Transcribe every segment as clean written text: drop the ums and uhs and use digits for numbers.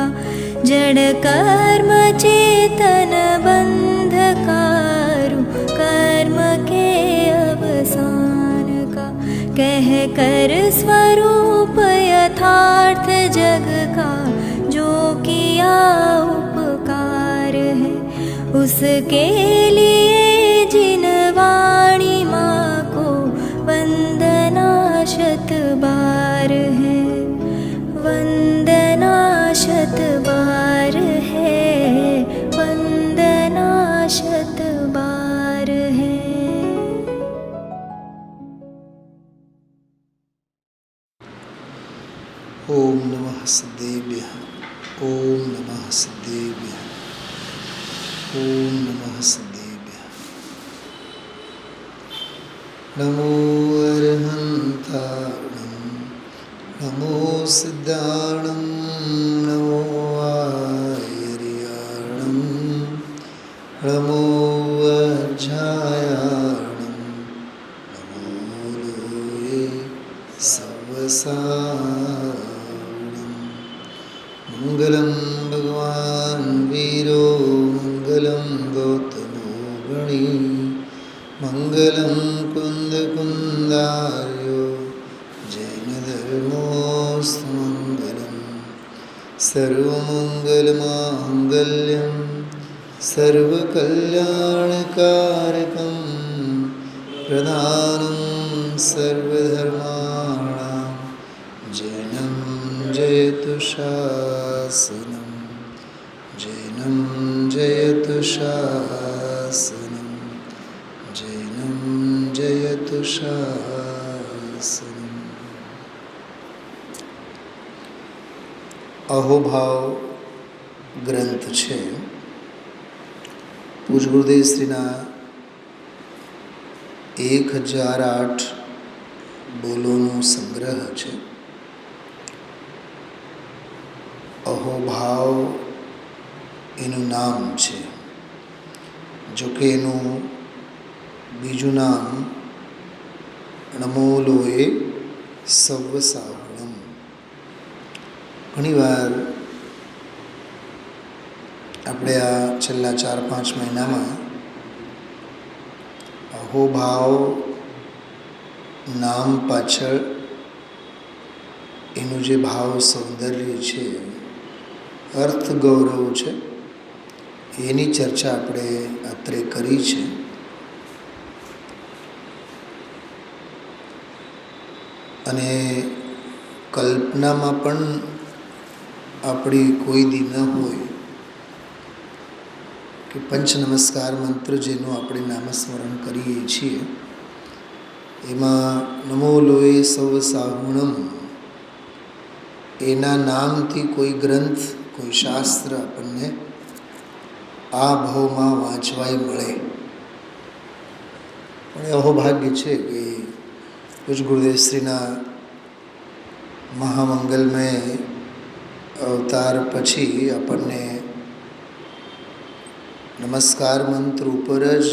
का जड़ कर्म चेतन बंधकारु कर्म के अवसान का कह कर स्वरूप यथार्थ जग का जो किया उपकार है उसके लिए जिन वाणी माँ को वंदना शत बार है वंदना शत बार है वंदना शत बार है। ओम नमः सिद्धेभ्यः ओम नमः सिद्धेभ्यः ओम नमः सिद्धेभ्यः। नमो अरहन्ताणं नमो सिद्धाणं नमो आयर्याणं नमो अज्झायाणं नमो लोये सवसाणं। मंगलं भगवान् वीरो मंगलं गौतमो गणी मंगलं कुन्दकुन्दार्यो जैनधर्मोऽस्तु मंगलं सर्वमङ्गलमाङ्गल्यं सर्वकल्याणकारकं प्रधानं सर्वधर्माणां जैनं जयतु शासनं जैनं जयतु शासनं जैनं जयतु शासनं। अहोभाव ग्रंथ है पूज्य गुरुदेव श्रीना 1008 बोलोनो संग्रह है। अहोभाव एनु नाम है, जो कि एनु बीजू नाम नमो लोये सवसाहुणम। घणी वार આપણે આ છેલ્લા 4-5 મહિનામાં અહોભાવ નામ પાછળ એનું જે ભાવ સૌંદર્ય છે, અર્થ ગૌરવ છે, એની ચર્ચા આપણે અત્રે કરી છે. અને કલ્પનામાં પણ આપણી કોઈ દી ન હોય કે પંચ નમસ્કાર મંત્ર જેનું આપણે નામસ્મરણ કરીએ છીએ એમાં નમો લોય સવ સાહુણમ એના નામથી કોઈ ગ્રંથ કોઈ શાસ્ત્ર આપણને આ ભાવમાં વાંચવાય મળે. પણ એ અહોભાગ્ય છે કે પૂજ ગુરુદેવ શ્રીના મહામંગલમય અવતાર પછી આપણને નમસ્કાર મંત્ર ઉપર જ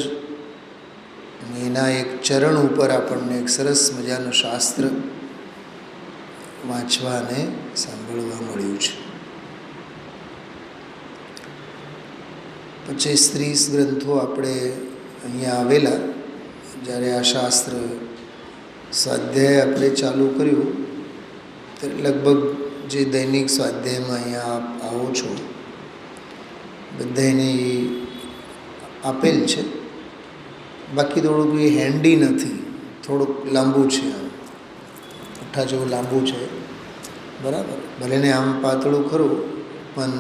એના એક ચરણ ઉપર આપણને એક સરસ મજાનું શાસ્ત્ર વાંચવા અને સાંભળવા મળ્યું છે. 25-30 ગ્રંથો આપણે અહીંયા આવેલા. જ્યારે આ શાસ્ત્ર સ્વાધ્યાય આપણે ચાલુ કર્યું ત્યારે લગભગ જે દૈનિક સ્વાધ્યાયમાં અહીંયા આવો છો બધાને આપેલ છે. બાકી થોડુંક એ હેન્ડી નથી, થોડુંક લાંબુ છે, આમ પુઠ્ઠા જેવું લાંબુ છે, બરાબર. ભલે ને આમ પાતળું ખરું પણ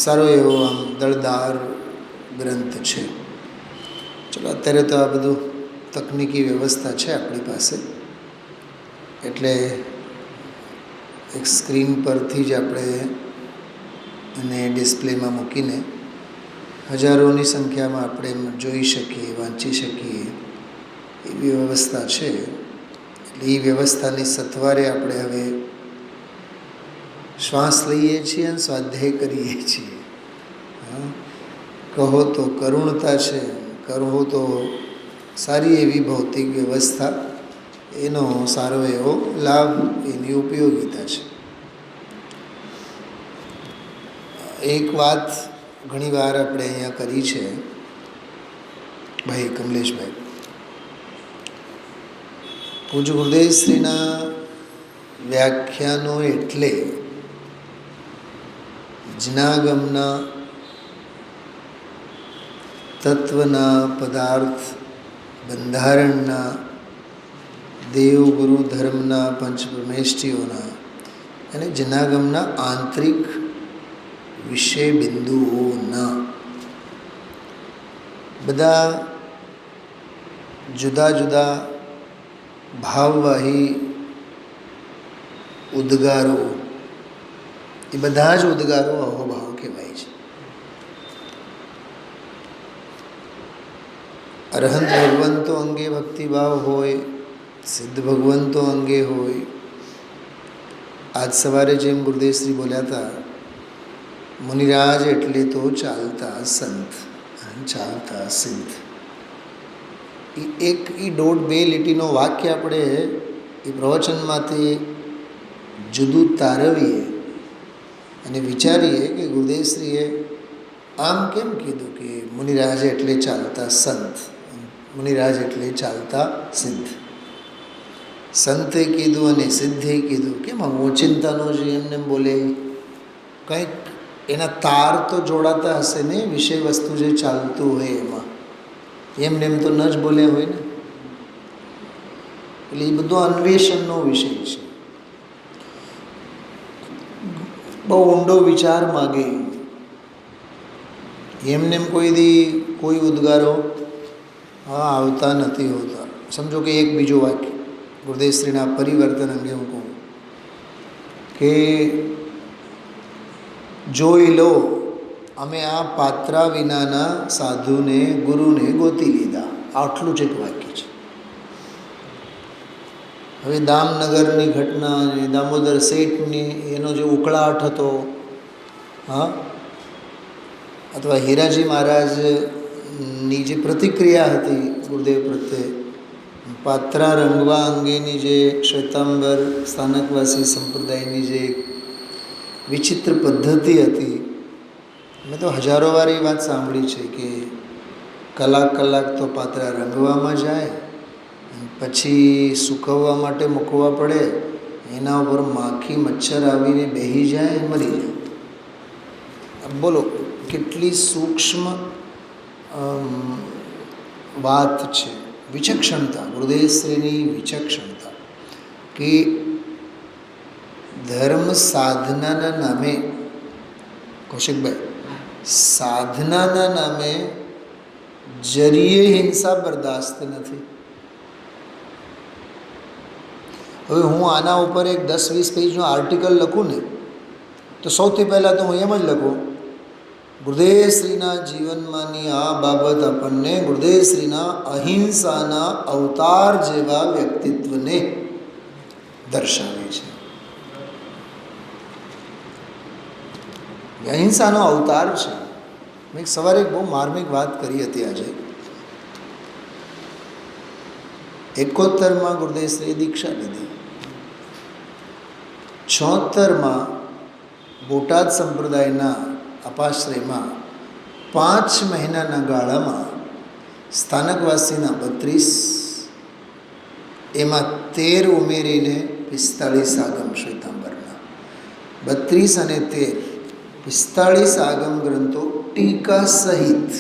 સારો એવો આમ દળદાર ગ્રંથ છે. ચલો, અત્યારે તો આ બધું તકનિકી વ્યવસ્થા છે આપણી પાસે, એટલે એક સ્ક્રીન પરથી જ આપણે એને ડિસ્પ્લેમાં મૂકીને હજારોની સંખ્યામાં આપણે જોઈ શકીએ, વાંચી શકીએ એવી વ્યવસ્થા છે. એટલે એ વ્યવસ્થાની સથવારે આપણે હવે શ્વાસ લઈએ છીએ અને સ્વાધ્યાય કરીએ છીએ. કહો તો કરુણતા છે, કહો તો સારી એવી ભૌતિક વ્યવસ્થા, એનો સારો એવો લાભ, એની ઉપયોગિતા છે. એક વાત ઘણીવાર આપણે અહીંયા કરી છે ભાઈ કમલેશભાઈ, પૂજ્ય ગુરુદેવશ્રીના વ્યાખ્યાનો એટલે જ્ઞાગમના તત્વના પદાર્થ બંધારણના દેવગુરુ ધર્મના પંચપરમેષ્ઠીઓના અને જ્ઞાગમના આંતરિક વિષય બિંદુઓના બધા જુદા જુદા ભાવવાહી ઉદ્ગારો, એ બધા જ ઉદ્ગારો અહોભાવ કહેવાય છે. અરહંત ભગવંતો અંગે ભક્તિભાવ હોય, સિદ્ધ ભગવંતો અંગે હોય. આજ સવારે જેમ ગુરુદેવશ્રી બોલ્યા હતા, મુનિરાજ એટલે તો ચાલતા સંત, ચાલતા સિદ્ધ. એ 1.5-2 લીટીનો વાક્ય આપણે એ પ્રવચનમાંથી જુદું તારવીએ અને વિચારીએ કે ગુરુદેવશ્રીએ આમ કેમ કીધું કે મુનિરાજ એટલે ચાલતા સંત, મુનિરાજ એટલે ચાલતા સિદ્ધ. સંતે કીધું અને સિદ્ધે કીધું, કેમ આમ ઓચિંતાનો જે એમને બોલે, કંઈક એના તાર તો જોડાતા હશે ને વિષય વસ્તુ જે ચાલતું હોય એમાં. એમને એમ તો ન જ બોલ્યા હોય ને. એટલે એ બધો અન્વેષણનો વિષય છે. બહુ ઊંડો વિચાર માગે. એમને એમ કોઈ ઉદ્ગારો આવતા નથી હોતા. સમજો કે એક બીજું વાક્ય ગુરુદેવશ્રીના પરિવર્તન અંગે હું કહું કે જોઈ લો, અમે આ પાત્રા વિનાના સાધુને ગુરુને ગોતી લીધા. આટલું જ એક વાક્ય છે. હવે દામનગરની ઘટના અને દામોદર શેઠની એનો જે ઉકળાટ હતો, અથવા હીરાજી મહારાજની જે પ્રતિક્રિયા હતી ગુરુદેવ પ્રત્યે, પાત્રા રંગવા અંગેની જે શ્વેતાંબર સ્થાનકવાસી સંપ્રદાયની જે વિચિત્ર પદ્ધતિ હતી, મેં તો હજારો વાર એ વાત સાંભળી છે કે કલાક તો પાત્રા રંગવામાં જાય, પછી સૂકવવા માટે મૂકવા પડે, એના ઉપર માખી મચ્છર આવીને બેસી જાય, મરી જાય. બોલો કેટલી સૂક્ષ્મ વાત છે. વિચક્ષણતા, ગુરુદેવશ્રીની વિચક્ષણતા કે ધર્મ સાધનાના નામે, કૌશિકભાઈ, સાધનાના નામે જરીએ હિંસા બરદાસ્ત નથી. હવે હું આના ઉપર એક 10-20 પેજનો આર્ટિકલ લખું ને તો સૌથી પહેલાં તો હું એમ જ લખું, ગુરુદેવશ્રીના જીવનમાંની આ બાબત આપણને ગુરુદેવશ્રીના અહિંસાના અવતાર જેવા વ્યક્તિત્વને દર્શાવે છે. અહિંસાનો અવતાર છે. મેં સવારે એક બહુ માર્મિક વાત કરી હતી. આજે 71માં ગુરુદેવશ્રીએ દીક્ષા લીધી, 76માં બોટાદ સંપ્રદાયના અપાશ્રયમાં 5 મહિનાના ગાળામાં સ્થાનકવાસીના 32, એમાં 13 ઉમેરીને 45 આગમ શ્વેતાંબરના, 32 અને 13 45 આગમ ગ્રંથો ટીકા સહિત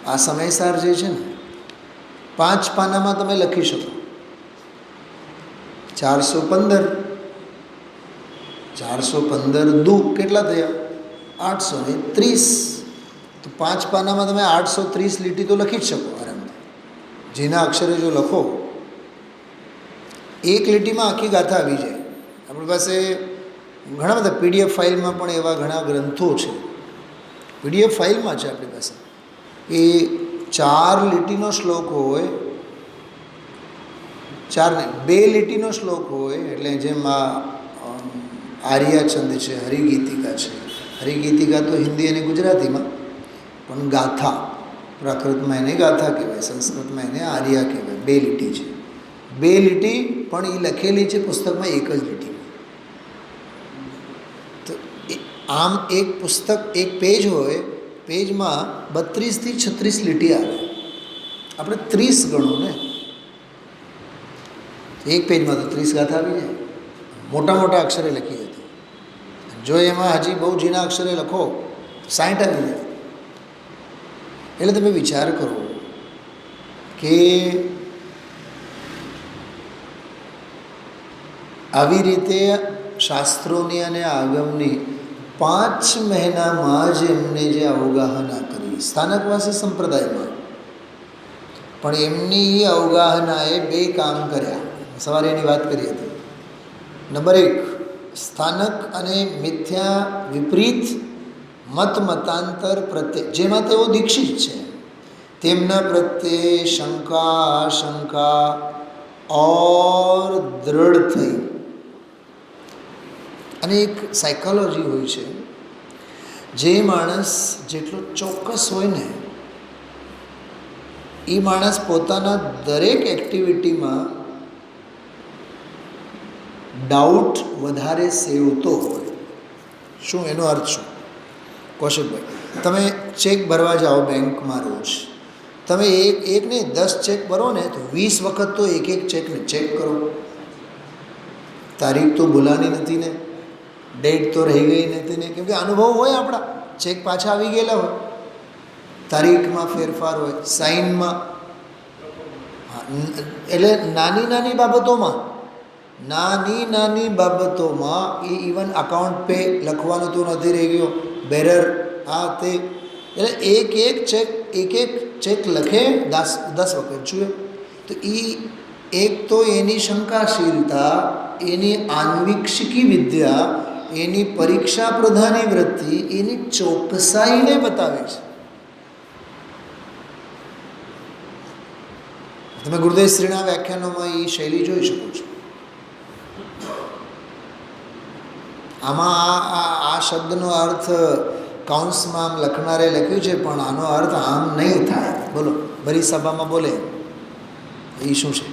આ સમયસાર જે છે ને 5 પાનામાં તમે લખી શકો. 415 દુ કેટલા થયા? 830. તો 5 પાનામાં તમે 830 લીટી તો લખી જ શકો આરામથી. જેના અક્ષરે જો લખો, એક લીટીમાં આખી ગાથા આવી જાય. આપણી પાસે ઘણા બધા PDF ફાઇલમાં પણ એવા ઘણા ગ્રંથો છે. PDF ફાઇલમાં છે આપણી પાસે. એ 4 લીટીનો શ્લોક હોય, 2 લીટીનો શ્લોક હોય, એટલે જેમ આ આર્યાછંદ છે, હરિગીતિકા છે. હરિગીતિકા તો હિન્દી અને ગુજરાતીમાં, પણ ગાથા પ્રાકૃતમાં એને ગાથા કહેવાય, સંસ્કૃતમાં એને આર્યા કહેવાય. 2 લીટી છે. 2 લીટી પણ એ લખેલી છે પુસ્તકમાં એક જ લીટીમાં. આમ એક પુસ્તક એક પેજ હોય, પેજમાં 32 થી 36 લીટી આવે, આપણે 30 ગણો ને, એક પેજમાં તો 30 ગાથા આવી જાય, મોટા મોટા અક્ષરે લખી હતી. જો એમાં હજી બહુ ઝીણા અક્ષરે લખો તો 60 આવી જાય. એટલે તમે વિચાર કરો કે આવી રીતે શાસ્ત્રોની અને આગમની 5 મહિનામાં જ એમને જે અવગાહના કરી સ્થાનકવાસી સંપ્રદાયમાં, પણ એમની અવગાહનાએ 2 કામ કર્યા. સવારે એની વાત કરી હતી. નંબર 1, સ્થાનક અને મિથ્યા વિપરીત મતાંતર પ્રત્યે, જેમાં તેઓ દીક્ષિત છે, તેમના પ્રત્યે શંકા ઓર દ્રઢ થઈ. અને એક સાયકોલોજી હોય છે, જે માણસ જેટલો ચોક્કસ હોય ને એ માણસ પોતાના દરેક એક્ટિવિટીમાં ડાઉટ વધારે સેવતો હોય. શું એનો અર્થ શું? કૌશિકભાઈ, તમે ચેક ભરવા જાઓ બેંકમાં રોજ, તમે એક નહીં 10 ચેક ભરો ને તો 20 વખત તો એક ચેકને ચેક કરો. તારીખ તો ભૂલાની નથી ને, ડેટ તો રહી ગઈ નથી ને, કેમકે અનુભવ હોય આપણા, ચેક પાછા આવી ગયેલા હોય, તારીખમાં ફેરફાર હોય, સાઇનમાં. એટલે નાની બાબતોમાં એ ઇવન અકાઉન્ટ પે લખવાનું તો નથી રહી ગયો, બેરર આ તે, એટલે એક ચેક લખે 10 વખત જુએ તો એક તો એની શંકાશીલતા, એની આન્વીક્ષિકી વિદ્યા, એની પરીક્ષા પ્રધાની વૃત્તિ, એની ચોકસાઈને બતાવે છે. તમે ગુરુદેવ શ્રીના વ્યાખ્યાનોમાં એ શૈલી જોઈ શકો છો. આમાં આ શબ્દનો અર્થ કાઉન્સમાં આમ લખનારે લખ્યું છે, પણ આનો અર્થ આમ નહીં થાય. બોલો, ભરી સભામાં બોલે એ શું છે?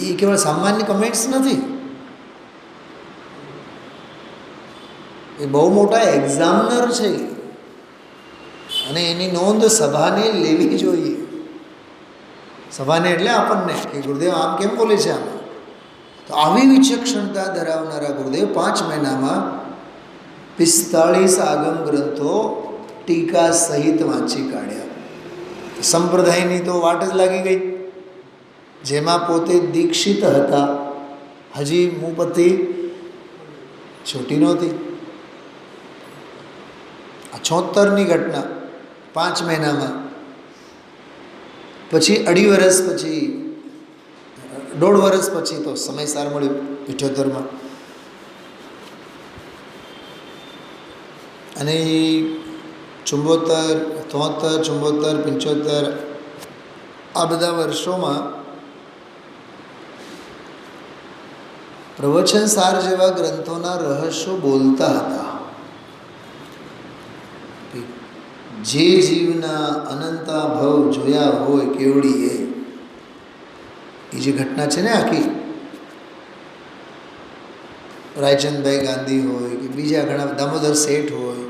એ કેવળ સામાન્ય કમેન્ટ્સ નથી, એ બહુ મોટા એક્ઝામિનર છે, અને એની નોંધ સભાને લેવી જોઈએ. સભાને એટલે આપણને કે ગુરુદેવ આમ કેમ બોલે છે આમાં. તો આવી વિચક્ષણતા ધરાવનારા ગુરુદેવ 5 મહિનામાં 45 આગમ ગ્રંથો ટીકા સહિત વાંચી કાઢ્યા. સંપ્રદાયની તો વાટ જ લાગી ગઈ. જેમાં પોતે દીક્ષિત હતા, હજી મુપતિ છૂટી નહોતી. આ 76ની ઘટના 5 મહિનામાં, પછી 2.5 વર્ષ પછી, 1.5 વર્ષ પછી તો સમયસાર મળ્યો 78માં. અને 74, 73, 74, 75 આ બધા વર્ષોમાં પ્રવચન સાર જેવા ગ્રંથોના રહસ્યો બોલતા હતા. જે જીવના અનંતા ભવ જોયા હોય કેવડીએ, એ જે ઘટના છે ને આખી, રાયચંદભાઈ ગાંધી હોય કે બીજા ઘણા દામોદર શેઠ હોય,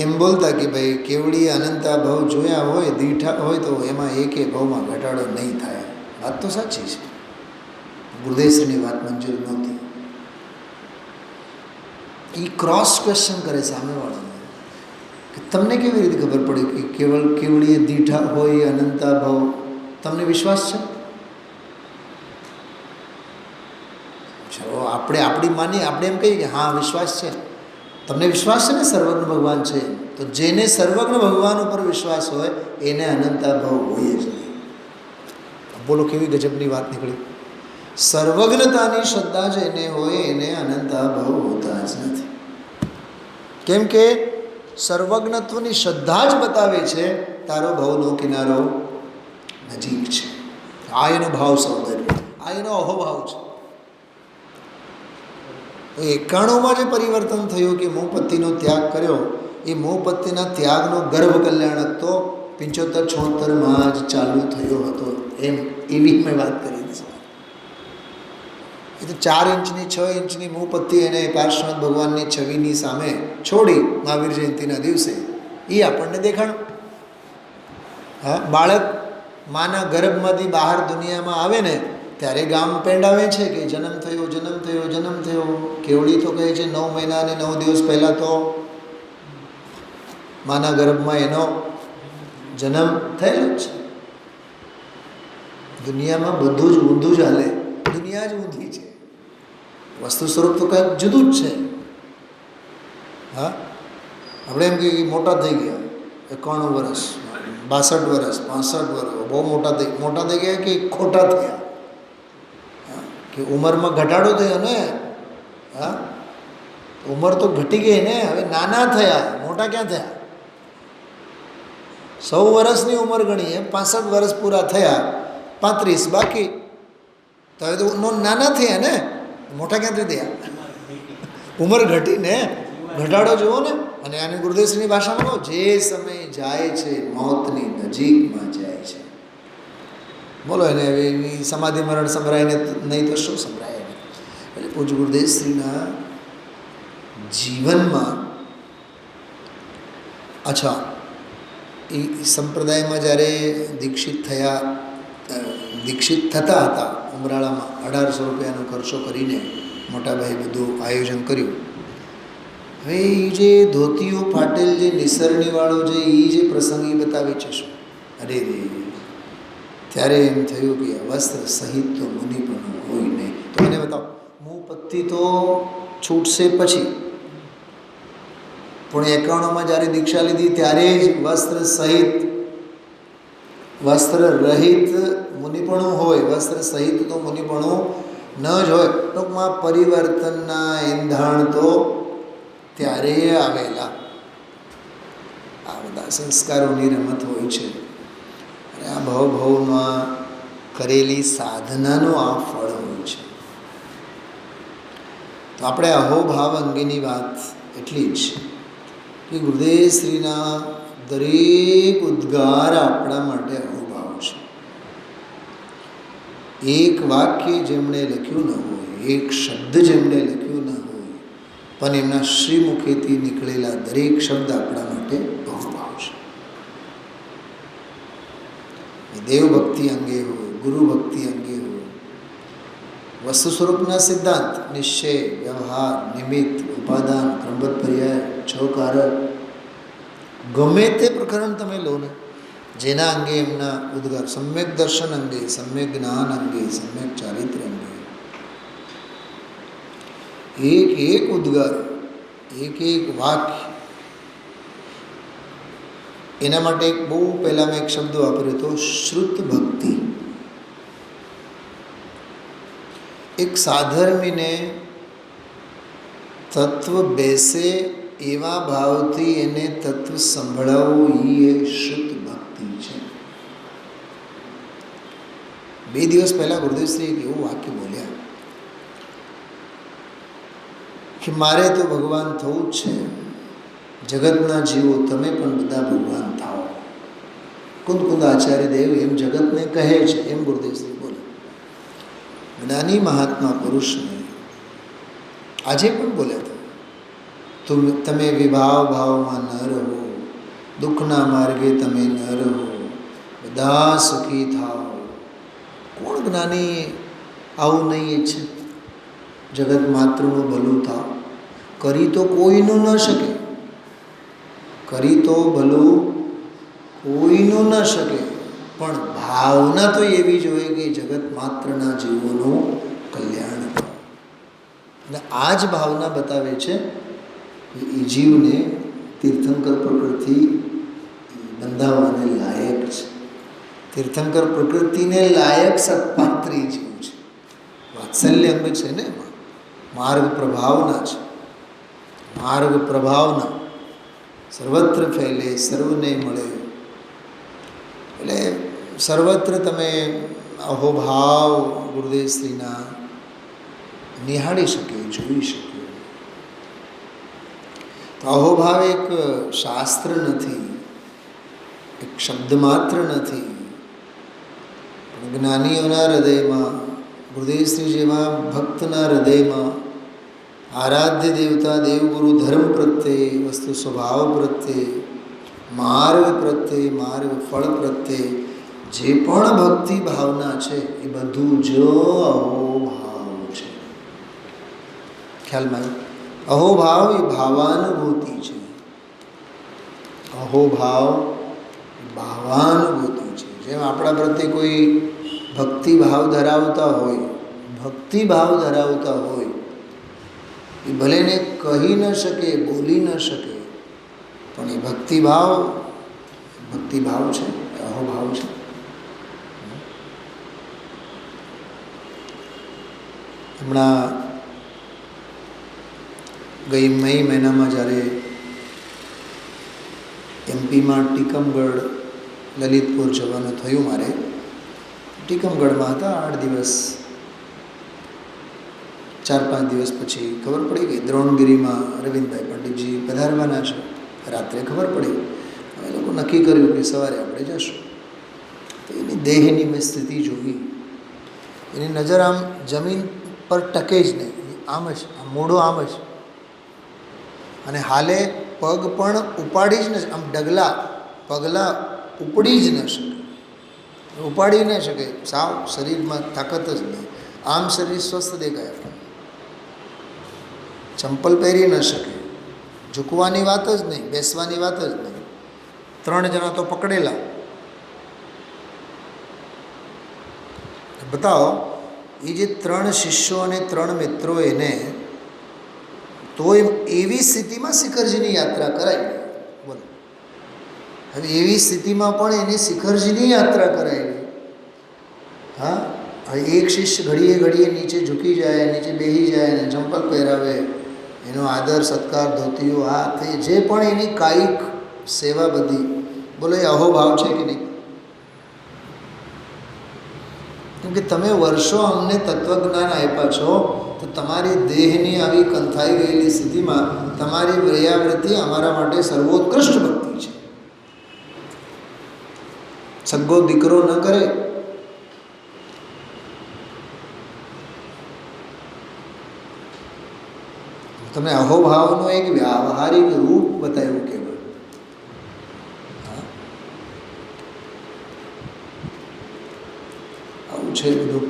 એમ બોલતા કે ભાઈ કેવડીએ અનંતા ભવ જોયા હોય, દીઠા હોય તો એમાં એકે ભવમાં ઘટાડો નહીં થાય. વાત તો સાચી છે, ગુરુદેવશ્રીની વાત મંજૂર નહોતી. એ ક્રોસ ક્વેશ્ચન કરે સામેવાળાને કે તમને કેવી રીતે ખબર પડે કે કેવડીએ દીઠા હોય અનંતા ભાવ? તમને વિશ્વાસ છે? ચલો આપણે આપણી માની આપણે એમ કહીએ કે હા વિશ્વાસ છે. તમને વિશ્વાસ છે ને સર્વજ્ઞ ભગવાન છે? તો જેને સર્વજ્ઞ ભગવાન ઉપર વિશ્વાસ હોય એને અનંતા ભાવ હોય જ નહીં. બોલો કેવી ગજબની વાત નીકળી. સર્વજ્ઞતાની શ્રદ્ધા જેને હોય એને અનંતા ભાવ હોતા જ નથી. કેમ કે સર્વજ્ઞત્વની શ્રદ્ધા જ બતાવે છે તારો ભવનો કિનારો નજીક છે. આ એનો ભાવ સૌંદર્ય, આ એનો અહોભાવ છે. 91માં જે પરિવર્તન થયું કે મોહપત્તિનો ત્યાગ કર્યો, એ મોહપત્તિના ત્યાગનો ગર્ભ કલ્યાણક તો 75-76માં જ ચાલુ થયો હતો. એવી મેં વાત કરી હતી. એ તો 4 ઇંચની 6 ઇંચની મૂપત્તિ એને પાર્શ્વનાથ ભગવાનની છબીની સામે છોડી મહાવીર જયંતિના દિવસે એ આપણને દેખાણ. હા, બાળક માના ગર્ભમાંથી બહાર દુનિયામાં આવે ને ત્યારે ગામ પેંડાવે છે કે જન્મ થયો જન્મ થયો જન્મ થયો. કેવડી તો કહે છે 9 મહિના અને 9 દિવસ પહેલાં તો માના ગર્ભમાં એનો જન્મ થયેલો છે. દુનિયામાં બધું જ ઊંધું જ હાલે, દુનિયા જ ઊંધી છે, વસ્તુ સ્વરૂપ તો કંઈક જુદું જ છે. હા, આપણે એમ કે મોટા થઈ ગયા 91 વર્ષ 62 વર્ષ 65 વર્ષ બહુ મોટા થઈ ગયા કે ખોટા થયા, કે ઉંમરમાં ઘટાડો થયો ને. હા, ઉંમર તો ઘટી ગઈ ને, હવે નાના થયા, મોટા ક્યાં થયા? 100 વર્ષની ઉંમર ગણીએ, 65 વર્ષ પૂરા થયા, 35 બાકી, તો હવે તો નાના થયા ને, મોટા ક્યાંથી થયા? ઉંમર ઘટીને ઘટાડો જુઓ ને. અને આને ગુરુદેવશ્રીની ભાષામાં કહો, જે સમય જાય છે મોતની નજીકમાં જાય છે. બોલો એને હવે સમાધિ મરણ સંભળાયને નહીં તો શું સંભળાય? એટલે પૂજ્ય ગુરુદેવશ્રીના જીવનમાં અચ્છા એ સંપ્રદાયમાં જ્યારે દીક્ષિત થતા હતા ઉમરાળામાં 1800 રૂપિયાનો ખર્ચો કરીને મોટાભાઈ બધું આયોજન કર્યું. હવે એ જે ધોતીઓ ફાટેલ જે નિસરણીવાળો જે એ જે પ્રસંગ એ બતાવે છે શું? અરે રે, ત્યારે એમ થયું કે વસ્ત્ર સહિત તો મુનિ પણ હોય નહીં. તો એને બતાવો, મૂપત્તિ તો છૂટશે પછી, પણ 91માં જ્યારે દીક્ષા લીધી ત્યારે જ વસ્ત્ર સહિત, વસ્ત્ર રહિત મુનિપણું હોય, વસ્ત્ર સહિત તો મુનિપણું ન જ હોય. ટૂંકમાં પરિવર્તનના એંધાણ તો ત્યારે આવેલા. આ બધા સંસ્કારોની રમત હોય છે, અને આ ભવમાં કરેલી સાધનાનું આ ફળ હોય છે. તો આપણે અહોભાવ અંગેની વાત એટલી જ કે ગુરુદેવશ્રીના દરેક ઉદ્ગાર આપણા માટે અહોભાવ છે. એક વાક્ય જેમણે લખ્યું ન હોય, એક શબ્દ જેમણે લખ્યું ન હોય, પણ એમના શ્રીમુખેથી નીકળેલા દરેક શબ્દ આપણા માટે અહોભાવ છે. દેવભક્તિ અંગે હોય, ગુરુ ભક્તિ અંગે હોય, વસ્તુ સ્વરૂપના સિદ્ધાંત, નિશ્ચય, વ્યવહાર, નિમિત્ત, ઉપાદાન, ક્રમબદ્ધ પર્યાય, 6 કારક, ગમે તે પ્રકરણ તમે લો ને, જેના અંગે એમના ઉદ્ગાર, સમ્યક દર્શન અંગે, સમ્યક જ્ઞાન અંગે, સમ્યક ચારિત્ર્ય અંગે, એક એક ઉદ્ગાર, એક એક વાક્ય. એના માટે એક બહુ પહેલાં મેં એક શબ્દ વાપર્યો હતો, શ્રુત ભક્તિ. એક સાધર્મીને તત્વ બેસે એવા ભાવથી એને તત્વ સંભળાવવું, એ શુદ્ધ ભક્તિ છે. 2 દિવસ પહેલાં ગુરુદેવશ્રી એક એવું વાક્ય બોલ્યા કે મારે તો ભગવાન થવું જ છે, જગતના જીવો તમે પણ બધા ભગવાન થાઓ. કુંદ આચાર્ય દેવ એમ જગતને કહે છે, એમ ગુરુદેવશ્રી બોલે. જ્ઞાની મહાત્મા પુરુષને આજે પણ બોલ્યા હતા, તમે વિભાવ ભાવમાં ન રહો, દુઃખના માર્ગે તમે ન રહો, બધા સુખી થાઓ. કોણ જ્ઞાની આવું નહીં ઈચ્છે? જગત માત્રનું ભલું થાવ. કરી તો કોઈનું ન શકે, કરી તો ભલું કોઈનું ન શકે, પણ ભાવના તો એવી જોઈએ કે જગત માત્રના જીવોનું કલ્યાણ થાય. અને આ જ ભાવના બતાવે છે કે એ જીવને તીર્થંકર પ્રકૃતિ બંધાવવાને લાયક છે. તીર્થંકર પ્રકૃતિને લાયક સત્પાત્રી જીવ છે. વાત્સલ્ય અંગ છે ને, એમાં માર્ગ પ્રભાવના છે. માર્ગ પ્રભાવના સર્વત્ર ફેલે, સર્વને મળે. એટલે સર્વત્ર તમે અહોભાવ ગુરુદેવશ્રીના નિહાળી શકે, જોઈ શકે. તો અહોભાવ એક શાસ્ત્ર નથી, એક શબ્દ માત્ર નથી, પણ જ્ઞાનીઓના હૃદયમાં ગુરુદેવશ્રી જેવા ભક્તના હૃદયમાં આરાધ્ય દેવતા દેવગુરુ ધર્મ પ્રત્યે, વસ્તુ સ્વભાવ પ્રત્યે, માર્ગ પ્રત્યે, માર્ગ ફળ પ્રત્યે જે પણ ભક્તિ ભાવના છે એ બધું જ અહોભાવ છે. ખ્યાલમાં અહોભાવ એ ભાવાનુભૂતિ છે. અહોભાવ ભાવાનુભૂતિ છે. જેમ આપણા પ્રત્યે કોઈ ભક્તિભાવ ધરાવતા હોય, એ ભલેને કહી ન શકે, બોલી ન શકે, પણ એ ભક્તિભાવ છે, અહોભાવ છે. હમણાં ગઈ મે મહિનામાં જ્યારે એમપીમાં ટીકમગઢ લલિતપુર જવાનું થયું, મારે ટીકમગઢમાં હતા 8 દિવસ. 4-5 દિવસ પછી ખબર પડી ગઈ દ્રોણગીરીમાં અરવિંદભાઈ પંડિતજી પધારવાના છે. રાત્રે ખબર પડી. અમે લોકો નક્કી કર્યું કે સવારે આપણે જશું. તો એની દેહની મેં સ્થિતિ જોઈ. એની નજર આમ જમીન પર ટકે જ નહીં, આમ જ, મોઢો આમ જ, અને હાલે પગ પણ ઉપાડી જ ન શકે, આમ પગલાં ઉપડી જ ન શકે, ઉપાડી ન શકે, સાવ શરીરમાં તાકાત જ નહીં. આમ શરીર સ્વસ્થ દેખાય આપણને. ચંપલ પહેરી ન શકે, ઝૂકવાની વાત જ નહીં, બેસવાની વાત જ નહીં. 3 જણા તો પકડેલા. બતાવો, એ જે 3 શિષ્યો અને 3 મિત્રો એને તો એવી સ્થિતિમાં શિખરજીની યાત્રા કરાવી. બોલો, હવે એવી સ્થિતિમાં પણ એને શિખરજીની યાત્રા કરાવી. હા, હવે એક શિષ્ય ઘડીએ નીચે ઝૂકી જાય, નીચે બેસી જાય, અને ચંપલ પહેરાવે, એનો આદર સત્કાર, ધોતીઓ, આ તે જે પણ એની કાયિક સેવા બધી, બોલો એ અહોભાવ છે કે નહીં? કેમ કે તમે વર્ષો અમને તત્વજ્ઞાન આપ્યા છો, તો તમારી દેહની આવી કંથાઈ ગયેલી સ્થિતિમાં તમારી વ્રયાવૃત્તિ અમારા માટે સર્વોત્કૃષ્ટ ભક્તિ છે. સગ્ગો દીકરો ન કરે, તમે અહોભાવનો એક વ્યાવહારિક રૂપ બતાવ્યું કેવળ. આવું છે બધું.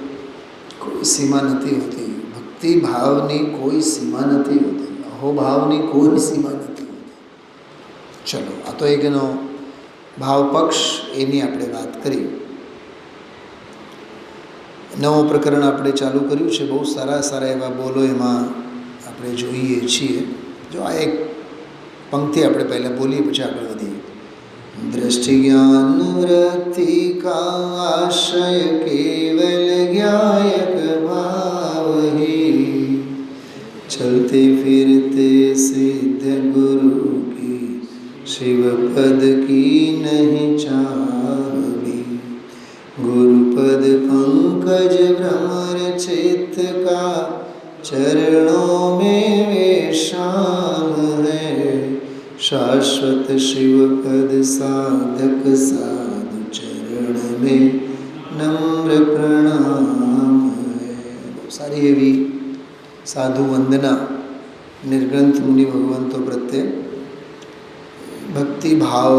કોઈ સીમા નથી હોતી. ભક્તિ ભાવની કોઈ સીમા નથી હોતી, અહોભાવની કોઈ સીમા નથી હોતી. ચલો, આ તો એક એનો ભાવ પક્ષ, એની આપણે વાત કરી. નવું પ્રકરણ આપણે ચાલુ કર્યું છે. બહુ સારા એવા બોલો એમાં આપણે જોઈએ છીએ. જો આ એક પંક્તિ આપણે પહેલાં બોલીએ, પછી આગળ વધીએ. दृष्टि ज्ञान वृत्ति का आशय केवल ज्ञायक भाव ही चलते फिरते सिद्ध गुरु की शिव पद की नहीं चाहवी गुरु पद पंकज भ्रमर चित्त का चरणों में वे शाम है शाश्वत शिव पद साधक साधु चरण में नम्र प्रणाम है. सारी एवी साधु वंदना निर्ग्रंथ मुनि भगवंतो प्रत्ये भक्ति भाव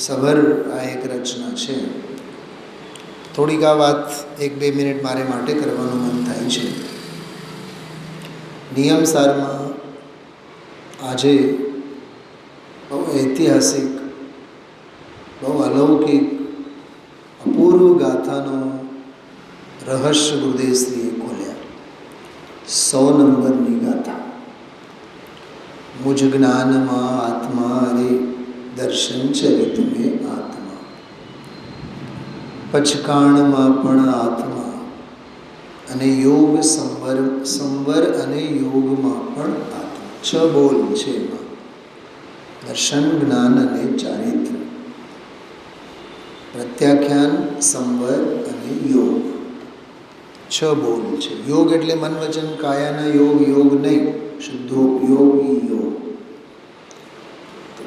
सभर आ एक रचना है. થોડીક આ વાત 1-2 મિનિટ મારે માટે કરવાનું મન થાય છે. નિયમ સારમાં આજે બહુ ઐતિહાસિક, બહુ અલૌકિક, અપૂર્વ ગાથાનો રહસ્ય ગુરુદેવશ્રીએ ખોલ્યા. 100 નંબરની ગાથા. મુજ જ્ઞાનમાં આત્મા રે દર્શન ચરિત મેં આત્મા, પચકાણમાં પણ આત્મા, અને યોગ સંવર અને યોગમાં પણ આત્મા. 6 બોલ છે એમાં. દર્શન, જ્ઞાન અને ચારિત્ર, પ્રત્યાખ્યાન, સંવર અને યોગ. 6 બોલ છે. યોગ એટલે મન વચન કાયાના યોગ, યોગ નહીં, શુદ્ધોપયોગી યોગ.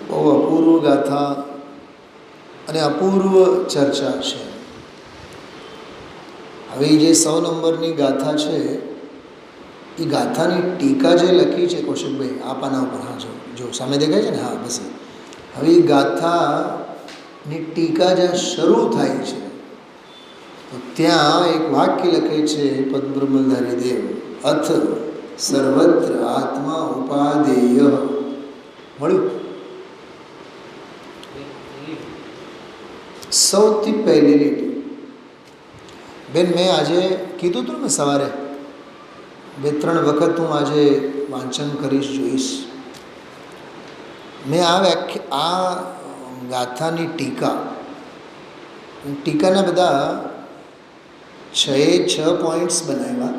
બહુ અપૂર્વ ગાથા અને અપૂર્વ ચર્ચા છે. હવે જે 100 નંબરની ગાથા છે એ ગાથાની ટીકા જે લખી છે કૌશિકભાઈ આ પાના ઉપર, હા જો સામે દેખાય છે ને, હા બસ. હવે એ ગાથાની ટીકા જ્યાં શરૂ થાય છે તો ત્યાં એક વાક્ય લખે છે પદ્મબ્રહ્મધારી દેવ, અથ સર્વત્ર આત્મા ઉપાદેય. મળ્યું? સૌથી પહેલી લીટી બેન મેં આજે કીધું હતું ને સવારે 2-3 વખત હું આજે વાંચન કરીશ, જોઈશ. મેં આ ગાથાની ટીકાના બધા 6 પોઈન્ટ્સ બનાવ્યા.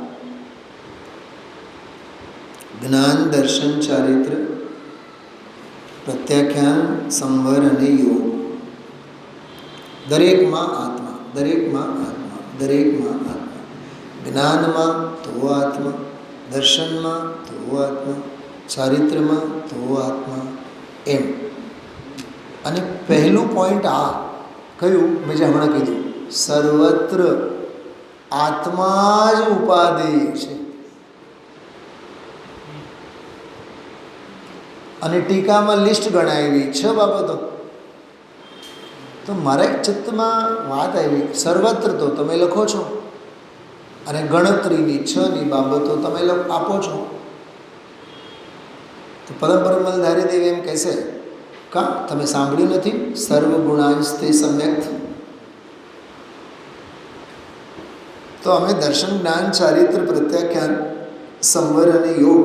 જ્ઞાન, દર્શન, ચારિત્ર, પ્રત્યાખ્યાન, સંવર અને યોગ. દરેકમાં આત્મા, દરેકમાં આત્મા, દરેકમાં આત્મા. જ્ઞાનમાં તો આત્મા, દર્શનમાં તો આત્મા, ચારિત્રમાં તો આત્મા, એમ. અને પહેલું પોઈન્ટ આ કયું મેં જે હમણાં કીધું, સર્વત્ર આત્મા જ ઉપાદેય છે. અને ટીકામાં લિસ્ટ ગણાવી 6 બાબતો. તો મારા ચિત્તમાં વાત આવી, સર્વત્ર તો તમે લખો છો અને ગણતરીની 6ની બાબતો તમે આપો છો. તો પરમબ્રહ્મધારી દેવ એમ કહેશે, કા તમે સાંભળ્યું નથી? સર્વગુણાંસ્તે સમ્યક. તો અમે દર્શન, જ્ઞાન, ચારિત્ર, પ્રત્યાખ્યાન, સંવર અને યોગ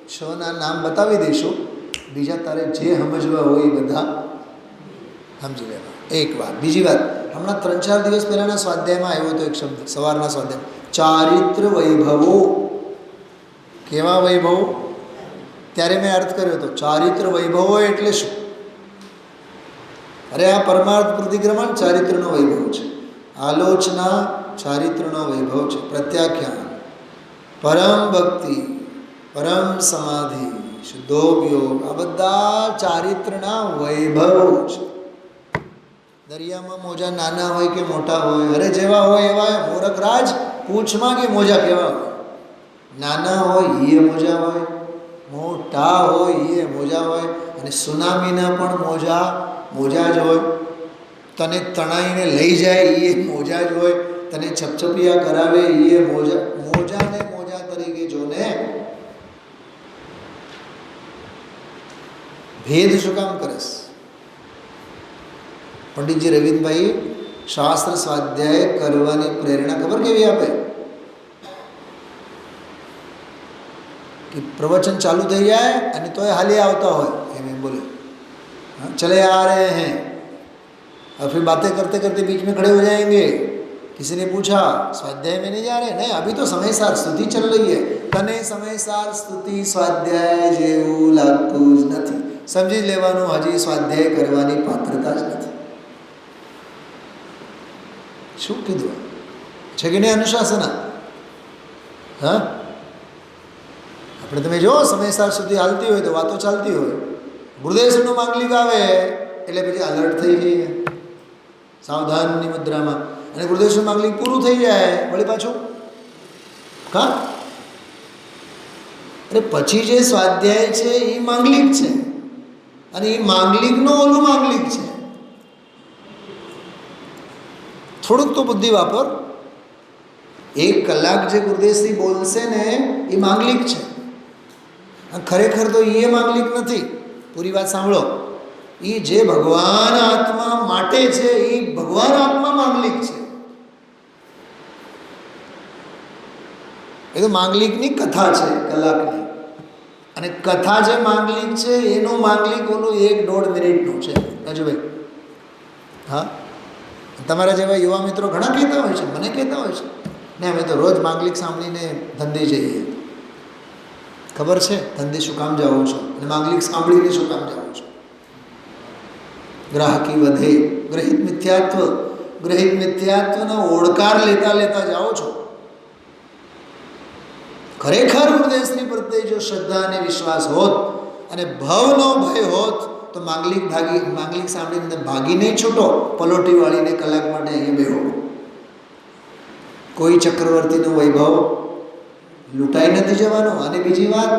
6ના નામ બતાવી દઈશું. બીજા તારે જે સમજવા હોય એ બધા સમજી લેવા. એક વાત. બીજી વાત, હમણાં 3-4 દિવસ પહેલાંના સ્વાધ્યાયમાં આવ્યો હતો એક શબ્દ, સવારના સ્વાધ્યાય, ચારિત્ર વૈભવો. કેવા વૈભવો? ત્યારે મેં અર્થ કર્યો હતો, ચારિત્ર વૈભવો એટલે શું? અરે આ પરમાર્થ પ્રતિક્રમણ ચારિત્રનો વૈભવ છે, આલોચના ચારિત્રનો વૈભવ છે, પ્રત્યાખ્યાન, પરમ ભક્તિ, પરમ સમાધિ, શુદ્ધોપયોગ, આ બધા ચારિત્રના વૈભવો છે. દરિયામાં મોજા નાના હોય કે મોટા હોય, અરે જેવા હોય એવા. મોરખરાજ પૂંછમાં કે મોજા કેવા હોય? નાના હોય એ મોજા હોય, મોટા હોય એ મોજા હોય, અને સુનામીના પણ મોજા જ હોય. તને તણાઈને લઈ જાય એ મોજા જ હોય, તને છપછપિયા કરાવે એ મોજાને મોજા તરીકે જોને. ભેદ શું કામ કરસ? પંડિતજી રવિન્દ્રભાઈ શાસ્ત્ર સ્વાધ્યાય કરવાની પ્રેરણા ખબર કેવી આપે? कि प्रवचन चालू થઈ જાય અને તોય હાલી આવતા હોય એમ બોલે, चले आ रहे हैं और फिर बातें करते करते बीच में खड़े हो जाएंगे. किसी ने पूछा स्वाध्याय में नहीं जा रहे? नहीं, अभी तो समय सार स्तुति चल रही है. तने समय सार स्तुति स्वाध्याय જેવું લાગતું જ નથી. સમજી લેવાનું હજી સ્વાધ્યાય કરવાની પાત્રતા જ નથી. શું કીધું છે કે નહીં? અનુશાસના. હા, આપણે તમે જો સમયસાર સુધી હાલતી હોય તો વાતો ચાલતી હોય, ગુરુદેવનું માંગલિક આવે એટલે પછી અલર્ટ થઈ જઈએ સાવધાનની મુદ્રામાં, અને ગુરુદેવનું માંગલિક પૂરું થઈ જાય વળી પાછું કા. અરે પછી જે સ્વાધ્યાય છે એ માંગલિક છે, અને એ માંગલિકનો ઓલું માંગલિક છે. થોડુંક તો બુદ્ધિ વાપર. 1 કલાક જે ગુરુદેવશ્રી બોલશે ને એ માંગલિક છે, ખરેખર તો એ માંગલિક નથી. પૂરી વાત સાંભળો. એ જે ભગવાન આત્મા માટે છે એ ભગવાન આત્મા માંગલિક છે. એ તો માંગલિકની કથા છે કલાકની, અને કથા જે માંગલિક છે એનું માંગલિક ઓલું 1-1.5 મિનિટનું છે. રાજુભાઈ, હા, તમારા જેવા યુવા મિત્રો ઘણા કહેતા હોય છે, મને કહેતા હોય છે ને અમે તો રોજ માંગલિક સાંભળીને ધંધે જઈએ. ખબર છે ધંધે શું કામ જાઓ છો, અને માંગલિક સાંભળીને શું કામ જાઓ છો? ગ્રાહકી વધે, ગ્રહિત મિથ્યાત્વના ઓળકાર લેતા લેતા જાઓ છો. ખરેખર ગુરુદેવશ્રી પ્રત્યે જો શ્રદ્ધા અને વિશ્વાસ હોત અને ભવનો ભય હોત તો માંગલિક સાંભળીને ભાગી નહીં છૂટો, પલોટી વાળીને કલાક માટે અહીંયા બેહો. કોઈ ચક્રવર્તીનો વૈભવ લૂંટાઈ નથી જવાનો. અને બીજી વાત,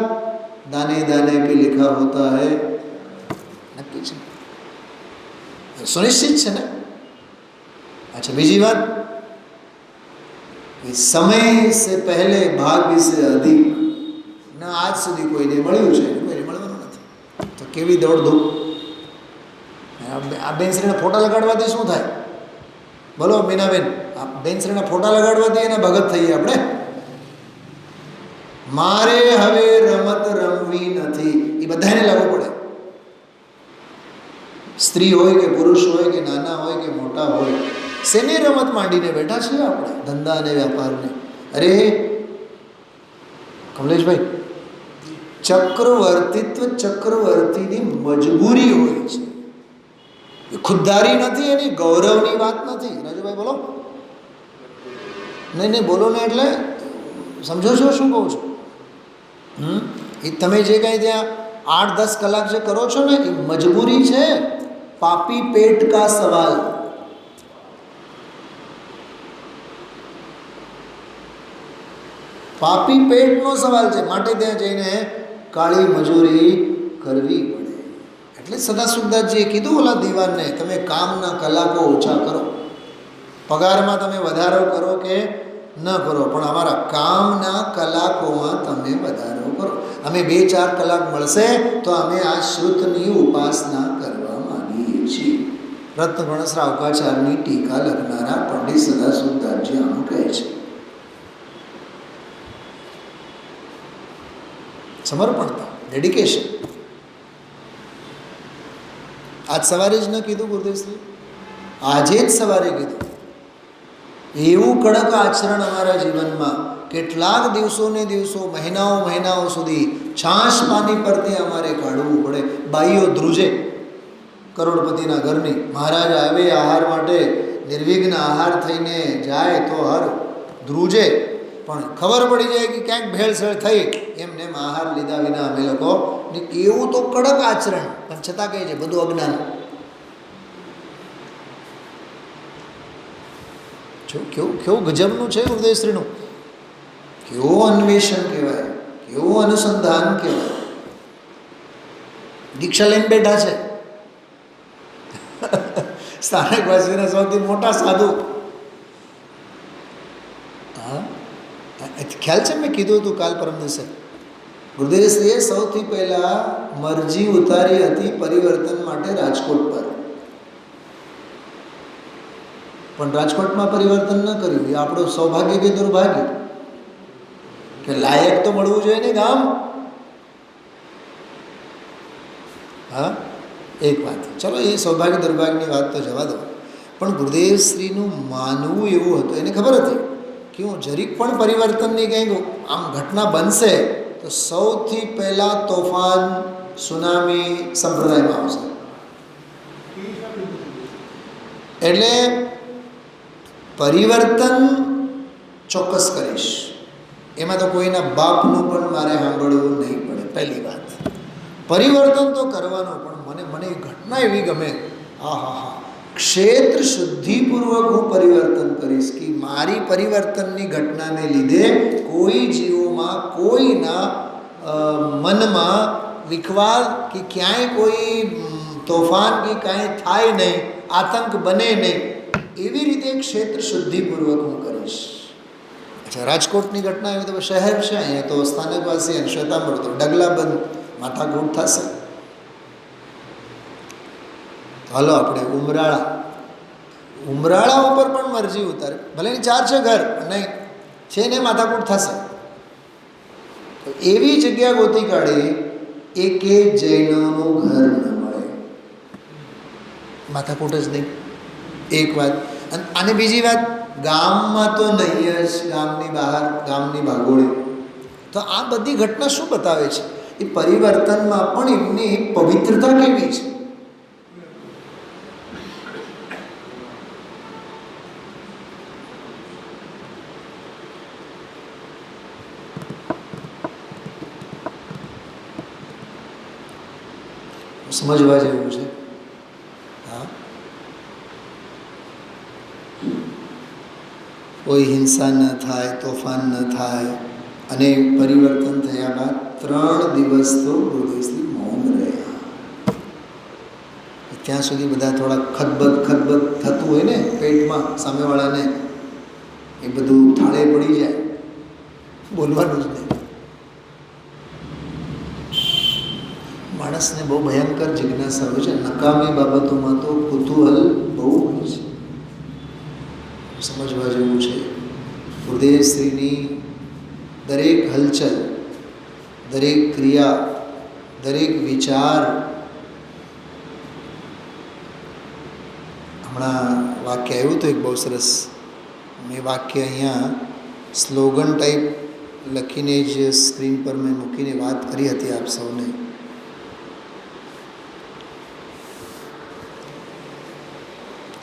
દાને દાને પે લિખા હોતા હૈ, નક્કી છે, સુનિશ્ચિત છે ને. અચ્છા, બીજી વાત, સમય સે પહેલે ભાગ્ય સે અધિક ના આજ સુધી કોઈને મળ્યું છે, કોઈને મળવાનું નથી. તો કેવી દોડધૂપ. આ બેનશ્રીના ફોટા લગાડવાથી શું થાય? બોલો મીનાબેન, આ બેનશ્રીના ફોટા લગાડવાથી એના ભગત થઈએ આપણે. મારે હવે રમત રમવી નથી, એ બધાને લાગુ પડે. સ્ત્રી હોય કે પુરુષ હોય કે નાના હોય કે મોટા હોય, શેની રમત માંડીને બેઠા છીએ આપણે? ધંધા અને વ્યાપારને. અરે કમલેશભાઈ, ચક્રવર્તીત્વ ચક્રવર્તીની મજબૂરી હોય છે, એ ખુદદારી નથી, એની ગૌરવની વાત નથી. રાજુભાઈ બોલો. નહીં નહીં બોલો ને, એટલે સમજો છો શું કહું છું? એ તમે જે કંઈ ત્યાં 8-10 કલાક જે કરો છો ને, એ મજબૂરી છે. પાપી પેટ કા સવાલ. પાપી પેટનો સવાલ છે, માટે ત્યાં જઈને કાળી મજૂરી કરવી પડે. એટલે સદાશિવદાસજીએ કીધું ઓલા દીવાનને, તમે કામના કલાકો ઓછા કરો, પગારમાં તમે વધારો કરો કે ન કરો, પણ અમારા કામના કલાકોમાં તમે વધારો કરો. અમે 2-4 કલાક મળશે તો અમે આ શ્રુતની ઉપાસના કરવા માંગીએ છીએ. રત્નગણ શ્રાવકાચાર્યની ટીકા લખનારા પંડિત સદાશિવદાસજી આનું કહે છે. સમર્પણતા, ડેડિકેશન. આજ સવારે જ ન કીધું ગુરુદેવશ્રી? આજે જ સવારે કીધું. એવું કડક આચરણ અમારા જીવનમાં કેટલાક દિવસોને દિવસો, મહિનાઓ સુધી છાશ પાણી પરથી અમારે કાઢવું પડે. બાઈઓ ધ્રુજે કરોડપતિના ઘરની, મહારાજ આવે આહાર માટે, નિર્વિઘ્ન આહાર થઈને જાય તો હર ધ્રુજે, પણ ખબર પડી જાય કે ક્યાંક ભેળસેળ થઈ, એમને આહાર લીધા વિના અમે લોકો. એવું તો કડક આચરણ, પણ છતાં કહે છે બધું અજ્ઞાન. કેવું ગજબનું છે ગુરુદેવશ્રીનું. કેવું અન્વેષણ કહેવાય, કેવું અનુસંધાન કહેવાય. દીક્ષા લઈને બેઠા છે સ્થાનકવાસીના સૌથી મોટા સાધુ. હા, ખ્યાલ છે, મેં કીધું હતું કાલ પરમ દિવસે. ગુરુદેવશ્રીએ સૌથી પહેલાં મરજી ઉતારી હતી પરિવર્તન માટે રાજકોટ પર, પણ રાજકોટમાં પરિવર્તન ન કર્યું. એ આપણું સૌભાગ્ય કે દુર્ભાગ્ય? કે લાયક તો મળવું જોઈએ ને ગામ. હા, એક વાત. ચલો, એ સૌભાગ્ય દુર્ભાગ્યની વાત તો જવા દો, પણ ગુરુદેવશ્રીનું માનવું એવું હતું, એને ખબર હતી કે હું જરીક પણ પરિવર્તનની કંઈક આમ ઘટના બનશે તો સૌથી પહેલાં તોફાન, સુનામી સંપ્રદાયમાં આવશે. એટલે પરિવર્તન ચોક્કસ કરીશ, એમાં તો કોઈના બાપનું પણ મારે સાંભળવું નહીં પડે. પહેલી વાત, પરિવર્તન તો કરવાનું, પણ મને ઘટના એવી ગમે, હા, ક્ષેત્ર શુદ્ધિપૂર્વક હું પરિવર્તન કરીશ કે મારી પરિવર્તનની ઘટનાને લીધે કોઈ જીવોમાં, કોઈના મનમાં વિખવાદ કે ક્યાંય કોઈ તોફાન કે કાંઈ થાય નહીં, આતંક બને નહીં, એવી રીતે ક્ષેત્ર શુદ્ધિપૂર્વક હું કરીશ. અચ્છા, રાજકોટની ઘટના એવી તો શહેર છે, અહીંયા તો સ્થાનકવાસી અને શ્વેતાંબર તો ડગલાબંધ માથાકૂટ થશે. હાલો આપણે ઉમરાળા ઉપર પણ મરજી ઉતારે, ભલે ની 4 છે ઘર, નહીં છે ને માથાકૂટ થશે. તો એવી જગ્યા ગોતી કાઢી, એકે જૈનોનું ઘર ન મળે, માથાકૂટ જ નહીં. એક વાત. અને બીજી વાત, ગામમાં તો નહીં જ, ગામની બહાર, ગામની ભાગોળે. તો આ બધી ઘટના શું બતાવે છે? એ પરિવર્તનમાં પણ એમની પવિત્રતા કેવી છે. સમજવા જેવું છે. હા, કોઈ હિંસા ન થાય, તોફાન ન થાય, અને પરિવર્તન થયા બાદ 3 દિવસ તો ગુરુદેવશ્રી મૌન રહ્યા. ત્યાં સુધી બધા થોડા ખદબદ થતું હોય ને પેટમાં સામેવાળાને, એ બધું થાળે પડી જાય, બોલવાનું જ નહીં. માણસને બહુ ભયંકર જિજ્ઞાસા હોય છે. નકામી બાબતોમાં તો કુતૂહલ બહુ હોય છે, સમજવા જેવું છે. ગુરુદેવશ્રીની દરેક હલચલ, દરેક ક્રિયા, દરેક વિચાર. હમણાં વાક્ય આવ્યું હતું એક બહુ સરસ. મેં વાક્ય અહીંયા સ્લોગન ટાઈપ લખીને જ સ્ક્રીન પર મેં મૂકીને વાત કરી હતી આપ સૌને.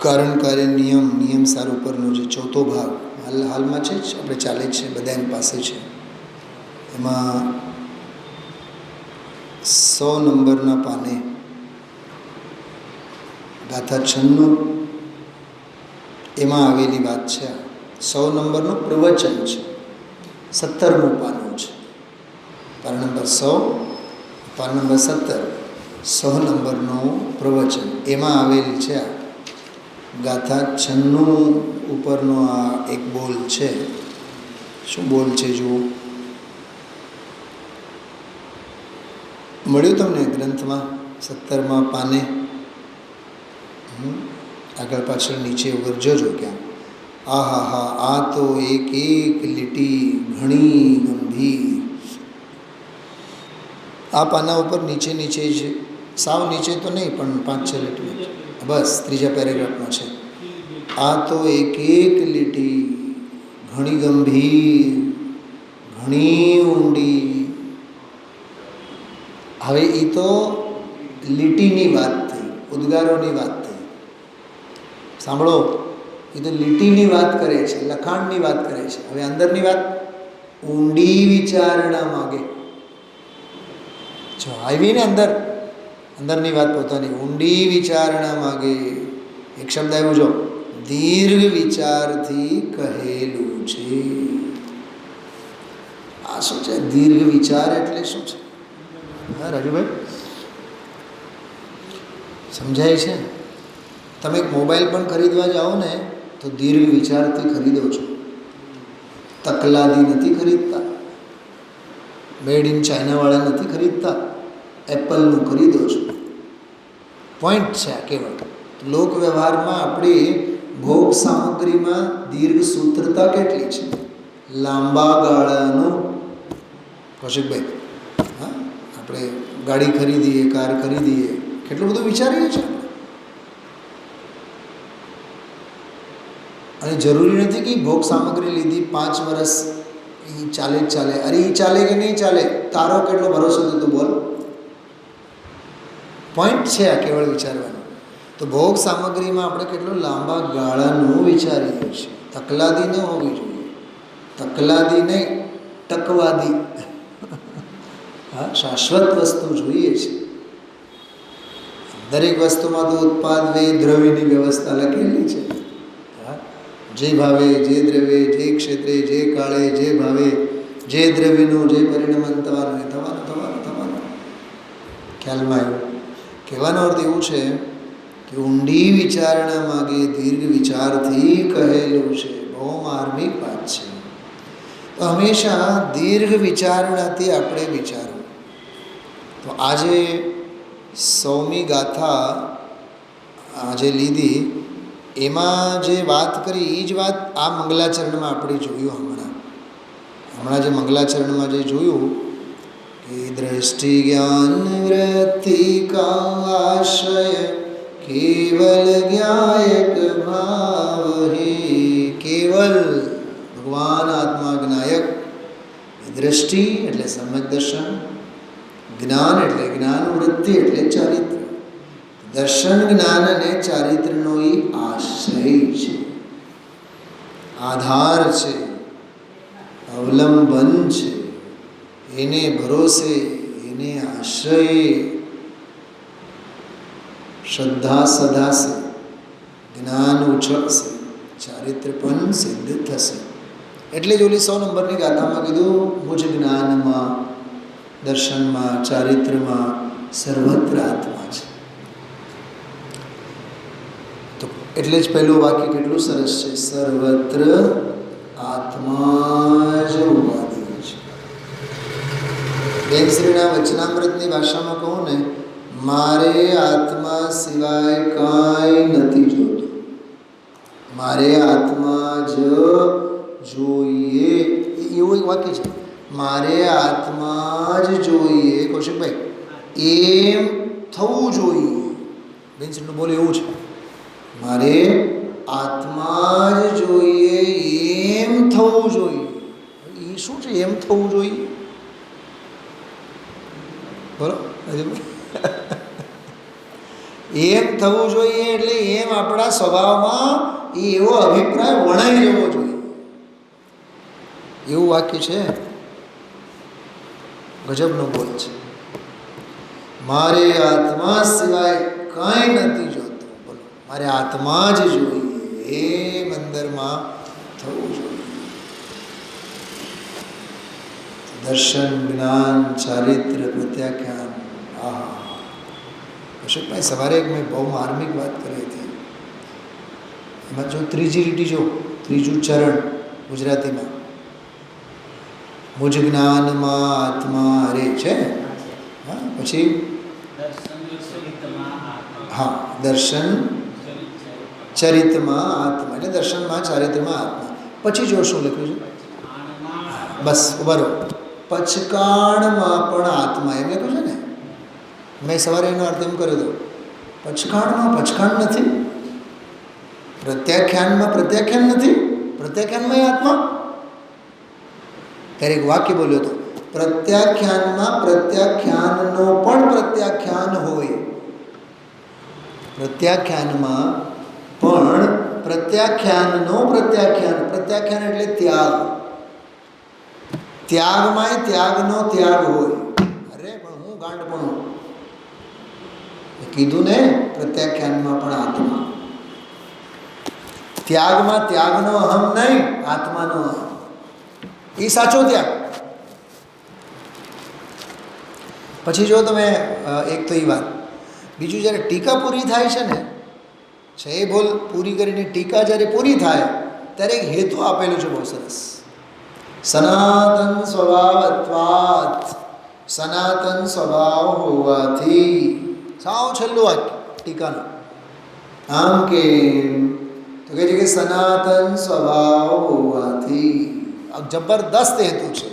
કારણ કાર્ય નિયમ સાર ઉપરનો જે 4થો ભાગ હાલમાં છે જ, આપણે ચાલે જ છે, બધા એની પાસે છે. એમાં 100 નંબરના પાને ગાથા 96 એમાં આવેલી વાત છે. 100 નંબરનું પ્રવચન છે, 17મું પાનું છે. પાન નંબર 100, પાન નંબર 17, 100 નંબરનું પ્રવચન. એમાં આવેલી છે આ ગાથા 96 ઉપરનો આ એક બોલ છે. શું બોલ છે જુઓ. મળ્યું તમને ગ્રંથમાં 17મા પાને? આગળ પાછળ નીચે ઉપર જોજો ક્યાં. આહા હા, આ તો એક લીટી ઘણી ગંભીર. આ પાના ઉપર નીચે જ, સાવ નીચે તો નહીં પણ 5-6 લીટી, બસ 3જા પેરેગ્રાફમાં છે. આ તો એક લીટી ઘણી ગંભીર, ઘણી ઊંડી. હવે એ તો લીટીની વાત થઈ, ઉદ્ગારોની વાત થઈ. સાંભળો, એ તો લીટીની વાત કરે છે, લખાણની વાત કરે છે. હવે અંદરની વાત ઊંડી વિચારણા માગે. જો આવી ને અંદરની વાત પોતાની ઊંડી વિચારણા માગે. એક શબ્દ આવ્યું જો, દીર્ઘ વિચારથી કહેલું છે. આ શું છે? દીર્ઘ વિચાર એટલે શું છે? હા રાજુભાઈ, સમજાય છે? તમે એક મોબાઈલ પણ ખરીદવા જાઓ ને તો દીર્ઘ વિચારથી ખરીદો છો. તકલાદી નથી ખરીદતા, મેડ ઇન ચાઇનાવાળા નથી ખરીદતા, એપલનું ખરીદો છો. પોઈન્ટ છે આ કેવળ. લોક વ્યવહારમાં આપણી ભોગ સામગ્રીમાં દીર્ઘ સૂત્રતા કેટલી છે, લાંબા ગાળાનું. કૌશિકભાઈ, હા, આપણે ગાડી ખરીદીએ, કાર ખરીદીએ, કેટલું બધું વિચારીએ છીએ. અને જરૂરી નથી કે ભોગ સામગ્રી લીધી 5 વર્ષ એ ચાલે જ ચાલે. અરે એ ચાલે કે નહીં ચાલે, તારો કેટલો ભરોસો થતો બોલ. પોઈન્ટ છે આ કેવળ વિચારવાનો. તો ભોગ સામગ્રીમાં આપણે કેટલું લાંબા ગાળાનું વિચારીએ છીએ. તકલાદી ન હોવી જોઈએ. તકલાદી નહીં, ટકવાદી. હા, શાશ્વત વસ્તુ જોઈએ છે. દરેક વસ્તુમાં તો ઉત્પાદ વ્યય દ્રવ્યની વ્યવસ્થા લખેલી છે. જે ભાવે, જે દ્રવ્ય, જે ક્ષેત્રે, જે કાળે, જે ભાવે, જે દ્રવ્યનું જે પરિણમન થવાનું. ખ્યાલમાં આવ્યું? કહેવાનો અર્થ એવું છે કે ઊંડી વિચારણા માગે, દીર્ઘ વિચારથી કહેલું છે. બહુ માર્મિક વાત છે. તો હંમેશા દીર્ઘ વિચારણાથી આપણે વિચારવું. તો આજે 100મી ગાથા આજે લીધી, એમાં જે વાત કરી એ જ વાત આ મંગલાચરણમાં આપણે જોયું. હમણાં જે મંગલાચરણમાં જે જોયું કે દ્રષ્ટિ જ્ઞાન વૃત્તિ કા આશ્રય કેવલ જ્ઞાયક ભાવ હે. કેવલ ભગવાન આત્મા જ્ઞાયક. દ્રષ્ટિ એટલે સમ્યક દર્શન, જ્ઞાન એટલે જ્ઞાન વૃત્તિ એટલે ચારિત્ર. દર્શન, જ્ઞાન અને ચારિત્રનો એ આશ્રય છે, આધાર છે, અવલંબન છે. એને ભરોસે, એને આશ્રય શ્રદ્ધા સધાશે, જ્ઞાન ઉછળશે, ચારિત્ર્ય પણ સિદ્ધ થશે. એટલે જ ઓલી 100 નંબરની ગાથામાં કીધું મુજ જ્ઞાનમાં, દર્શનમાં, ચારિત્ર્યમાં સર્વત્ર આત્મા છે. તો એટલે જ પહેલું વાક્ય કેટલું સરસ છે, સર્વત્ર આત્મા જ ઉપાધિ છે. બેનશ્રીના વચનામૃતની ભાષામાં કહું ને, મારે આત્મા સિવાય કાંઈ નથી જોતું, મારે આત્મા જ જોઈએ. એવું એક વાક્ય છે, મારે આત્મા જ જોઈએ. કૌશિકભાઈ, એમ થવું જોઈએ. બેનશ્રીનું બોલે એવું છે, મારે આત્મા જ જોઈએ, એમ થવું જોઈએ. એ શું છે એમ થવું જોઈએ? બોલો. એમ થવું જોઈએ એટલે એમ આપણા સ્વભાવમાં એ એવો અભિપ્રાય વણાઈ જવો જોઈએ. એવું વાક્ય છે, ગજબનો બોલ છે. મારે આત્મા સિવાય કાંઈ નથી જોતું. બોલો, મારે આત્મા જ જોઈએ, એમ અંદરમાં થવું જોઈએ. દર્શન, જ્ઞાન, ચારિત્ર્ય, પ્રત્યાખ્યાન. આહા, અશોકભાઈ સવારે એક મેં બહુ માર્મિક વાત કરી હતી. એમાં જો ત્રીજી લીટી, જો ત્રીજું ચરણ ગુજરાતીમાં, મુજ જ્ઞાનમાં આત્મા હરે છે. હા, પછી હા, દર્શન ચરિત્રમાં આત્મા, એટલે દર્શનમાં ચારિત્રમાં આત્મા. પછી જો શું લખ્યું છે, બસ ઉભા રહો, પચકાણમાં પણ આત્મા એમ લખ્યું છે ને. મેં સવારે એનો અર્થ એમ કર્યો હતો, પચકાણમાં પચકાણ નથી, પ્રત્યાખ્યાનમાં પ્રત્યાખ્યાન નથી, પ્રત્યાખ્યાનમાં આત્મા. ત્યારે એક વાક્ય બોલ્યો હતો, પ્રત્યાખ્યાનમાં પ્રત્યાખ્યાનનો પણ પ્રત્યાખ્યાન હોય. પ્રત્યાખ્યાનમાં પણ પ્રત્યાખ્યાનનો પ્રત્યાખ્યાન. પ્રત્યાખ્યાન એટલે ત્યાગ. ત્યાગમાંય ત્યાગનો ત્યાગ હોય. અરે પણ હું ગાંડપણું કીધું ને, પ્રત્યાખ્યાનમાં પણ આત્મા. ત્યાગમાં ત્યાગનો અહમ નહીં, આત્માનો અહમ. એ સાચો ત્યાગ. પછી જો તમે એક તો એ વાત, બીજું જ્યારે ટીકા પૂરી થાય છે ને, છે એ બોલ પૂરી કરીને ટીકા જ્યારે પૂરી થાય ત્યારે એક હેતુ આપેલું છે બહુ સરસ. સનાતન સ્વભાવત્વાત, સનાતન સ્વભાવ હોવાથી. સાવ છેલ્લું વાક્ય ટીકાનું. આમ કે તો કહે છે કે સનાતન સ્વભાવ હોવાથી. જબરદસ્ત હેતુ છે.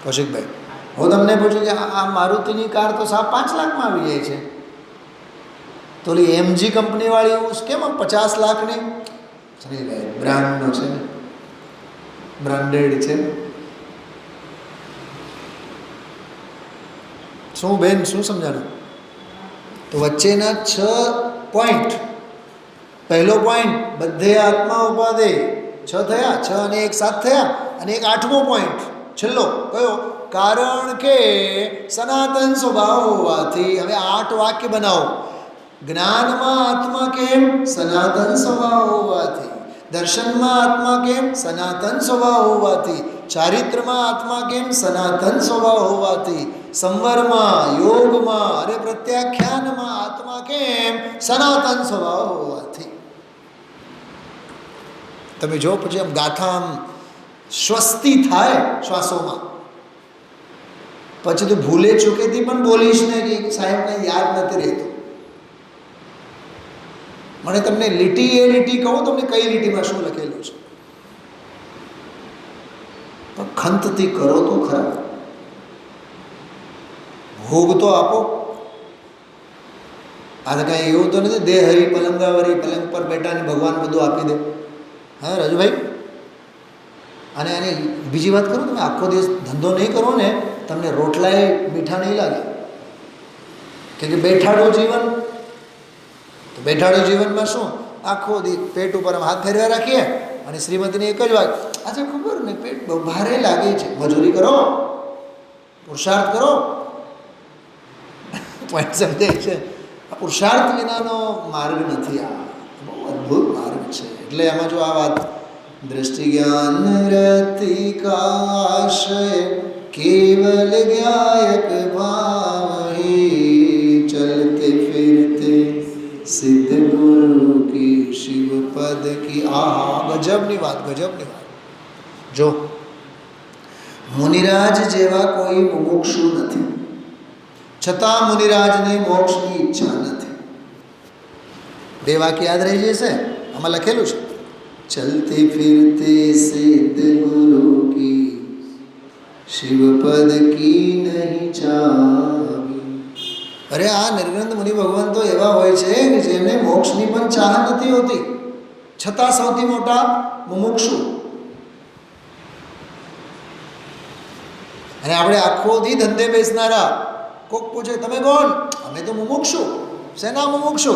કૌશિકભાઈ, હું તમને પૂછું કે આ મારુતિની કાર તો 5 લાખમાં આવી જાય છે, તો ઓલી એમજી કંપનીવાળી એવું કેમ 50 લાખની? બ્રાન્ડનો છે ને, બ્રાન્ડેડ છે. શું બેન, શું સમજાણું? તો વચ્ચેના 6 પોઈન્ટ. પહેલો પોઈન્ટ, બધે આત્મા ઉપાદે. 6 થયા, 6 અને 1 7 થયા, અને એક 8મો પોઈન્ટ છેલ્લો કયો? કારણ કે સનાતન સ્વભાવ હોવાથી. હવે 8 વાક્ય બનાવો. જ્ઞાનમાં આત્મા કેમ? સનાતન સ્વભાવ હોવાથી. દર્શનમાં આત્મા કેમ? સનાતન સ્વભાવ હોવાથી. ચારિત્રમાં આત્મા કેમ? સનાતન સ્વભાવ હોવાથી. સંવરમાં, યોગમાં અને પ્રત્યાખ્યાનમાં આત્મા કેમ? સનાતન સ્વભાવ હોવાથી. તમે જો પછી આમ ગાથા આમ સ્વસ્તિ થાય શ્વાસોમાં, પછી તો ભૂલે ચૂકેથી પણ બોલીશ ને કે સાહેબ કંઈ યાદ નથી રહેતું. મને તમને લીટી એ લીટી કહું, તમને કઈ લીટીમાં શું લખેલું છે, પણ ખંતથી કરો તો ખરા. ભોગ તો આપો. આ તો કાંઈ એવું તો નથી દેહ હરી પલંગાવરી, પલંગ પર બેઠાને ભગવાન બધું આપી દે. હા રાજુભાઈ, અને આને બીજી વાત કરું, તમે આખો દિવસ ધંધો નહીં કરો ને, તમને રોટલાએ મીઠા નહીં લાગે. કે બેઠાડું જીવન, તો બેઠાડું જીવનમાં શું? આખો પેટ ઉપર આમ હાથ ફેરવ્યા રાખીએ, અને શ્રીમતીને એક જ વાત, આજે ખબર ને પેટ બહુ ભારે લાગે છે, મજૂરી કરો, પુરુષાર્થ કરો. પોઈન્ટ સમજાય છે? આ પુરુષાર્થ વિનાનો માર્ગ નથી. આ બહુ અદ્ભુત માર્ગ છે. એટલે એમાં જો આ વાત दृष्टि ज्ञान रति काशय केवल ज्ञायक भाव ही चलते फिरते सिद्ध गुरु की शिव पद की. आहा, गजबની વાત, ગજબની વાત. જો મુનિરાજ જેવા કોઈ મુમુક્ષુ નથી, છતાં મુનિરાજને મોક્ષની ઈચ્છા નથી. બે વાક્ય યાદ રહી જશે. આમાં લખેલું છે, चलते फिरते सिद्ध गुरु की शिव पद की नहीं चावी. अरे આ નિર્ગ્રંથ મુનિ ભગવાન તો એવા હોય છે કે જેમને મોક્ષની પણ ચાહ નથી હોતી, છતાં સૌથી મોટા મુમુક્ષુ. અને આપણે આખો દી ધંધે બેસનારા, કોક પૂછે તમે કોણ? અમે તો મુમુક્ષુ. શેના મુમુક્ષુ?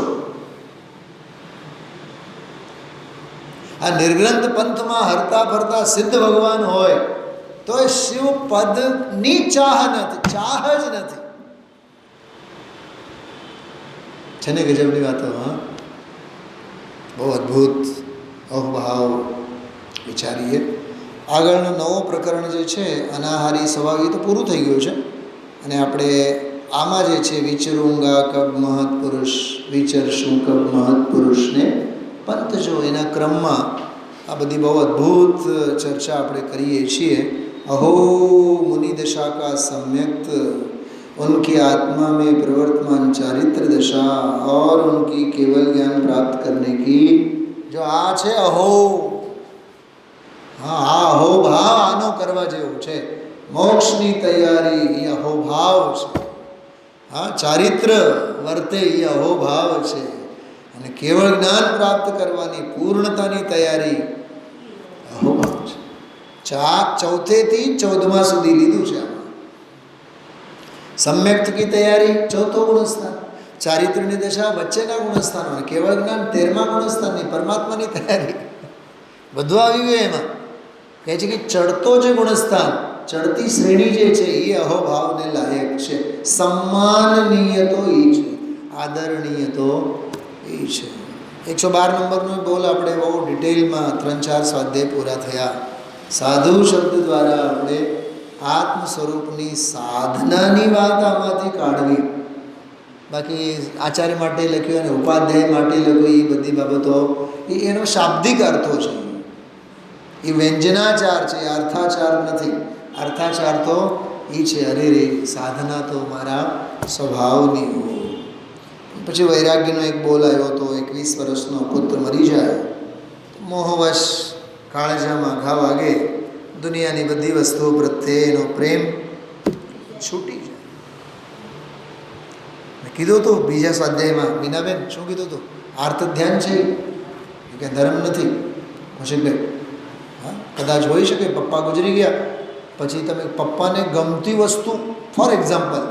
આ નિર્ગ્રંથ પંથમાં હરતા ફરતા સિદ્ધ ભગવાન હોય તો એ શિવ પદની ચાહ નથી, ચાહ જ નથી. છે ને ગજબની વાતો? હા, બહુ અદ્ભુત અહોભાવ. વિચારીએ. આગળનો નવો પ્રકરણ જે છે અનાહારી સ્વભાવ, એ તો પૂરું થઈ ગયું છે. અને આપણે આમાં જે છે વિચરુંગા કબ મહત્પુરુષ, વિચરશું કબ મહત્પુરુષને પંત જો, એના ક્રમમાં આ બધી બહુ અદ્ભુત ચર્ચા આપણે કરીએ છીએ. અહો મુનિ દશા કા सम्यक्त उनकी आत्मा में प्रवर्तमान चारित्र दशा और उनकी केवल ज्ञान प्राप्त करने की जो आ છે અહો. હા, આ અહોભાવ આનો કરવા જેવું છે. મોક્ષની તૈયારી એ અહોભાવ છે. હા, ચારિત્ર વર્તે એ અહોભાવ છે. અને કેવળ જ્ઞાન પ્રાપ્ત કરવાની પૂર્ણતાની તૈયારી અહોભાવ છે. ચોથેથી 14મા સુધી લીધું છે. આમાં सम्यक्त की तैयारी चौथो गुणस्थान, चारित्र्यની દશા વચ્ચેના ગુણસ્થાનો, અને કેવળ જ્ઞાન 13મા ગુણસ્થાનની પરમાત્માની તૈયારી. બધું આવી ગયું એમાં. કહે છે કે ચડતો જે ગુણસ્થાન, ચડતી શ્રેણી જે છે એ અહોભાવને લાયક છે. સન્માનનીય તો એ છે, આદરણીય તો એ છે. 112 નંબરનો બોલ આપણે બહુ ડિટેલમાં 3-4 સ્વાધ્યાય પૂરા થયા. સાધુ શબ્દ દ્વારા આપણે આત્મ સ્વરૂપની સાધનાની વાત આમાંથી કાઢવી. બાકી આચાર્ય માટે લખ્યું અને ઉપાધ્યાય માટે લખ્યું એ બધી બાબતો એનો શાબ્દિક અર્થો છે. એ વ્યંજનાચાર છે, એ અર્થાચાર નથી. અર્થાચાર તો એ છે અરે રે સાધના તો મારા સ્વભાવની હોય. પછી વૈરાગ્યનો એક બોલ આવ્યો હતો, 21 વર્ષનો પુત્ર મરી જાય, મોહવશ કાળજામાં ઘા વાગે, દુનિયાની બધી વસ્તુઓ પ્રત્યે એનો પ્રેમ છૂટી જાય. મેં કીધું હતું બીજા સ્વાધ્યાયમાં, મીનાબેન શું કીધું હતું? આર્ત ધ્યાન છે કે ધર્મ નથી. કૌશિકભાઈ, હા, કદાચ હોઈ શકે પપ્પા ગુજરી ગયા પછી તમે પપ્પાને ગમતી વસ્તુ, ફોર એક્ઝામ્પલ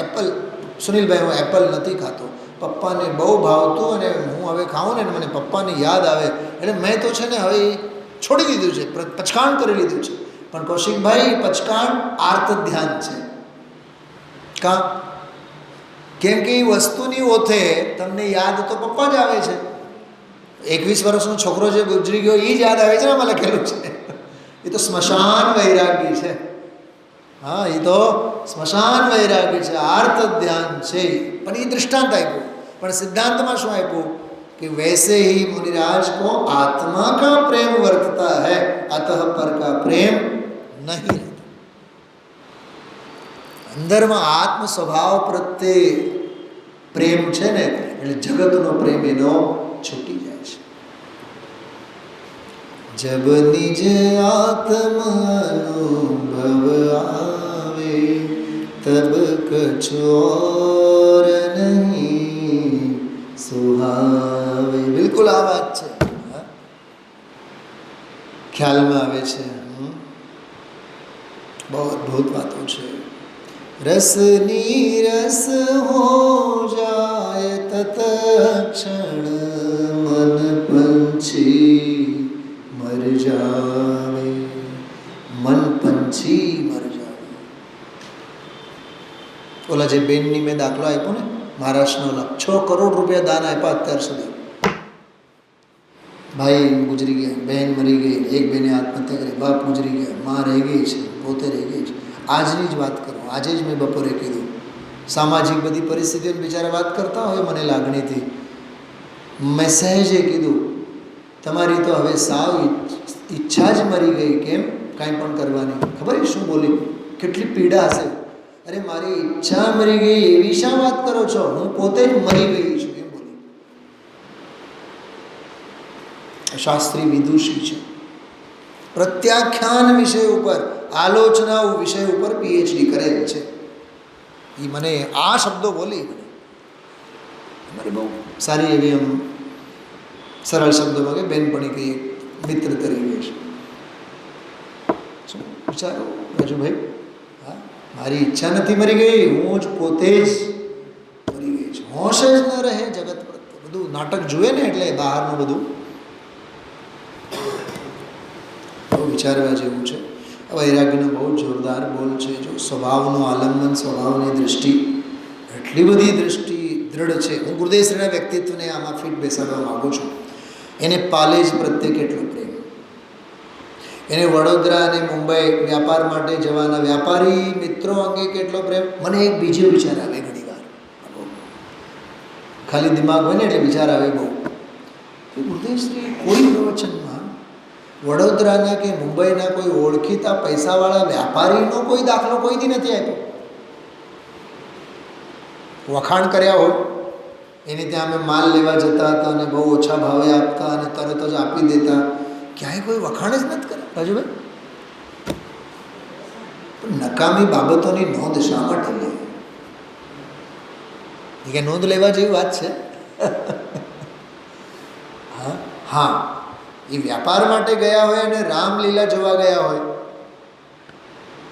એપલ, સુનિલભાઈ હું એપલ નથી ખાતો, પપ્પાને બહુ ભાવતું અને હું હવે ખાઉં ને મને પપ્પાની યાદ આવે એટલે મેં તો છે ને હવે છોડી દીધું છે, પચકાણ કરી લીધું છે. પણ કૌશિકભાઈ પચકાણ આર્ત ધ્યાન છે. કાં? કેમ કે એ વસ્તુની ઓથે તમને યાદ તો પપ્પા જ આવે છે. 21 વર્ષનો છોકરો જે ગુજરી ગયો એ જ યાદ આવે છે ને, આમાં લખેલું છે. એ તો સ્મશાન વૈરાગી છે. હા, એ તો સ્મશાન વૈરાગી છે, આર્ત ધ્યાન છે. પણ એ દૃષ્ટાંત આપ્યું. પણ સિદ્ધાંતમાં શું આપ્યું कि वैसे ही मुनिराज को आत्मा का प्रेम वर्तता है, अतः पर का प्रेम नहीं रहता. અંદરમાં આત્મ સ્વભાવ પ્રત્યે પ્રેમ છે ને એટલે જગતનો પ્રેમ એનો છૂટી જાય છે. જબ નિજ આત્માનુભવ આવે તબ કછુ ઓર નહીં સુહાવે. બિલકુલ આ વાત છે, ખ્યાલમાં આવે છે. બહુ અદ્ભુત વાતો છે. રસની રસ હો જાય તત ક્ષણ મન પંછી મર જાવે. મન પંછી મર જાવે. ઓલા જે બેનની મેં દાખલો આપ્યો ને, મહારાષ્ટ્રનો 6 કરોડ રૂપિયા દાન આપ્યા અત્યાર સુધી. ભાઈ ગુજરી ગયા, બહેન મરી ગઈ, એક બહેને આત્મહત્યા કરી, બાપ ગુજરી ગયા, મા રહી ગઈ છે, પોતે રહી ગઈ છે. આજની જ વાત કરું, આજે જ મેં બપોરે કીધું, સામાજિક બધી પરિસ્થિતિઓની બિચારા વાત કરતા હોય, મને લાગણીથી મેં સહેજે કીધું, તમારી તો હવે સાવ ઈચ્છા જ મરી ગઈ, કેમ કાંઈ પણ કરવાની. ખબર શું બોલી, કેટલી પીડા હશે. અરે મારી ઈચ્છા મરી ગઈ એવી શા વાત કરો છો, હું પોતે જ મરી ગઈ છું, એમ બોલી. શાસ્ત્રી વિદુષી છે, પ્રત્યાખ્યાન વિષય ઉપર, આલોચના વિષય ઉપર PhD કરેલ છે. એ મને આ શબ્દો બોલી, મારી બહુ સારી એવી એમ સરળ શબ્દોમાં કે બેનપણી કહીએ, મિત્ર તરીકે છે. શું વિચારો રાજુભાઈ? હા, મારી ઈચ્છા નથી મરી ગઈ, હું જ પોતે જ મરી ગઈ છું. હોશ જ ન રહે જગત પ્રત્યે. બધું નાટક જુએ ને એટલે બહારનું બધું બહુ વિચારવા જેવું છે. વૈરાગ્યનો બહુ જોરદાર બોલ છે. જો સ્વભાવનું આલંબન, સ્વભાવની દૃષ્ટિ, એટલી બધી દૃષ્ટિ દૃઢ છે. હું ગુરુદેવશ્રીના વ્યક્તિત્વને આમાં ફિટ બેસાડવા માગું છું. એને પાલેજ પ્રત્યે કેટલો પ્રેમ, એને વડોદરા અને મુંબઈ વ્યાપાર માટે જવાના વ્યાપારી મિત્રો અંગે કેટલો પ્રેમ. મને એક બીજો વિચાર આવે ઘણી વાર, ખાલી દિમાગ હોય ને એટલે વિચાર આવે બહુ, કે ગુરુદેવશ્રી કોઈ પ્રવચનમાં વડોદરાના કે મુંબઈના કોઈ ઓળખીતા પૈસાવાળા વ્યાપારીનો કોઈ દાખલો કોઈથી નથી આપ્યો. વખાણ કર્યા હોય, એને ત્યાં અમે માલ લેવા જતા હતા અને બહુ ઓછા ભાવે આપતા અને તરત જ આપી દેતા, ક્યાંય કોઈ વખાણ જ નથી કર્યા રાજુભાઈ. પણ નકામી બાબતોની નોંધ શા માટે લે? એ કે નોંધ લેવા જેવી વાત છે. હા હા, એ વ્યાપાર માટે ગયા હોય અને રામલીલા જોવા ગયા હોય,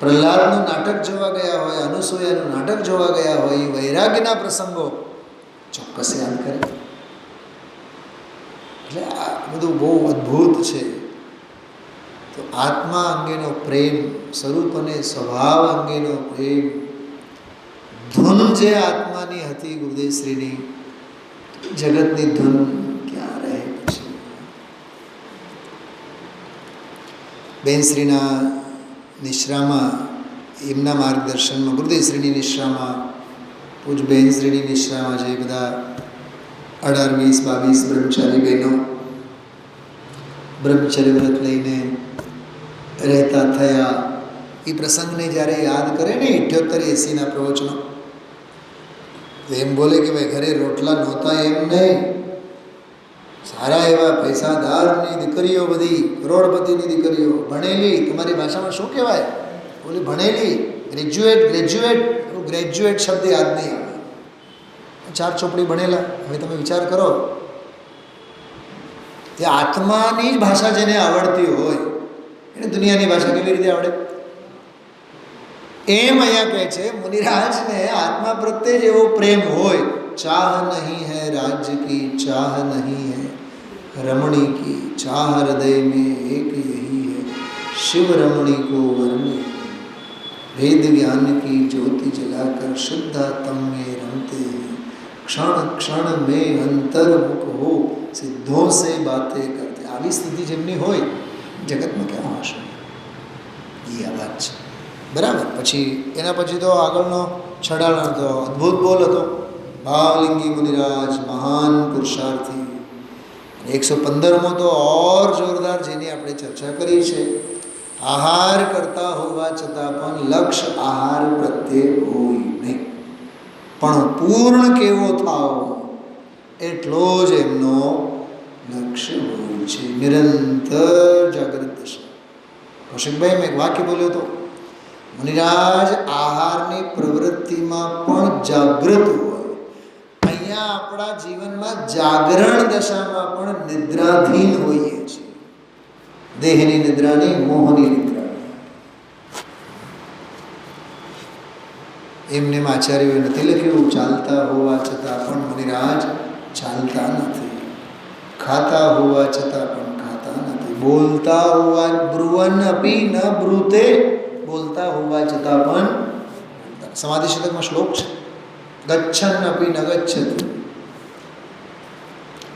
પ્રહલાદનું નાટક જોવા ગયા હોય, અનુસૂયાનું નાટક જોવા ગયા હોય, એ વૈરાગ્યના પ્રસંગો ચોક્કસ યાદ કરે. એટલે આ બધું બહુ અદ્ભુત છે. તો આત્મા અંગેનો પ્રેમ, સ્વરૂપ અને સ્વભાવ અંગેનો પ્રેમ, ધૂન જે આત્માની હતી ગુરુદેવશ્રીની, જગતની ધૂન ક્યાં રહે પછી. બેનશ્રીના નિશ્રામાં, એમના માર્ગદર્શનમાં, ગુરુદેવશ્રીની નિશ્રામાં, પૂજ બેનશ્રીની નિશ્રામાં જે બધા 18, 20, 22 બ્રહ્મચારી બહેનો બ્રહ્મચર્ય વ્રત લઈને રહેતા થયા, એ પ્રસંગને જ્યારે યાદ કરે ને 78-80ના પ્રવચનો, તો એમ બોલે કે ભાઈ ઘરે રોટલા નહોતા એમ નહીં, સારા એવા પૈસાદારની દીકરીઓ, બધી કરોડપતિની દીકરીઓ, ભણેલી, તમારી ભાષામાં શું કહેવાય, બોલી ભણેલી, ગ્રેજ્યુએટ શબ્દ યાદ નહીં આવે, 4 ચોપડી ભણેલા. હવે તમે વિચાર કરો, તે આત્માની જ ભાષા જેને આવડતી હોય એને દુનિયાની ભાષા કેવી રીતે આવડે? એમ અહીંયા કહે છે મુનિરાજને આત્મા પ્રત્યે જ એવો પ્રેમ હોય, ચાહ નહીં હૈ રાજ્ય કી, ચાહ નહીં હૈ रमणी की चाह हृदय में एक यही है, शिव रमणी को वर्णे वेद ज्ञान की ज्योति जलाकर शुद्धात्म में रमते हैं, क्षण क्षण में अंतर्मुख हो सिद्धों से बातें करते. આવી સ્થિતિ જેમની હોય જગતમાં ક્યાં હશે? એ આ વાત છે, બરાબર. પછી એના પછી તો આગળનો છડાળનો તો અદ્ભુત બોલ હતો. ભાવલિંગી મુનિરાજ મહાન પુરુષાર્થી. 115મો તો ઓર જોરદાર, જેની આપણે ચર્ચા કરી છે. આહાર કરતા હોવા છતાં પણ લક્ષ્ય આહાર પ્રત્યે હોય નહીં, પણ પૂર્ણ કેવો થાવ એટલો જ એમનો લક્ષ્ય હોય છે. નિરંતર જાગૃત દશા. કૌશિકભાઈ, મેં એક વાક્ય બોલ્યો હતો, મુનિરાજ આહારની પ્રવૃત્તિમાં પણ જાગૃત હોય. અહીંયા આપણા જીવનમાં જાગરણ દશામાં પણ નિદ્રાધીન હોઈએ છીએ. દેહની નિદ્રાની, મોહની નિદ્રાની. એમને આચાર્યોએ નથી લખ્યું, ચાલતા હોવા છતાં પણ મુનિરાજ ચાલતા નથી, ખાતા હોવા છતાં પણ ખાતા નથી, બોલતા હોવા બ્રુવન અપી ન બ્રુતે, બોલતા હોવા છતાં પણ. સમાધિ શતકમાં શ્લોક છે, ગચ્છન અપી ન ગચ્છતિ,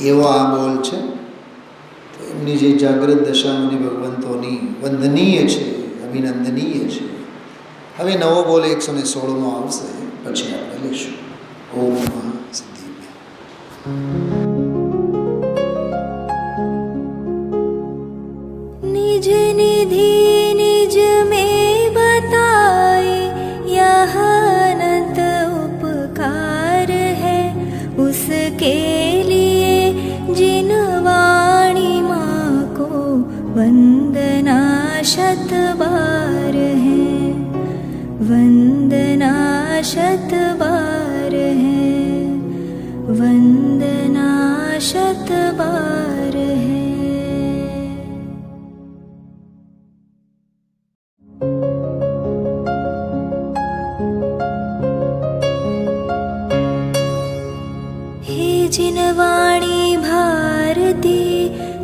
એવો આ બોલ છે. તો એમની જે જાગ્રત દશા મુનિ ભગવંતોની વંદનીય છે, અભિનંદનીય છે. હવે નવો બોલ 116મો આવશે, પછી આપણે લઈશું. ઓમ નમઃ સિદ્ધિભ્યામ. निज निधि निज में बताए, यह अनंत उपकार है उसके लिए जिन वाणी माँ को वंदना शत बार है, वंदना शत बार है, वंदना शत बार है. जिन वाणी भारती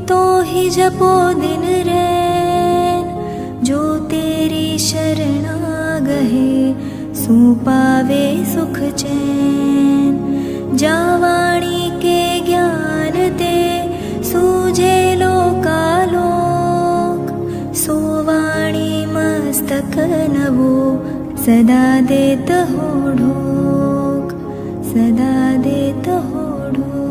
तो ही जपो दिन रैन, जो तेरी शरणा गहे सो पावे सुख चैन. जा वाणी के ज्ञान ते सूझे लोकालोक, सो वाणी मस्तक नवो सदा देत हो ढोक, सदा देत हो ढोक.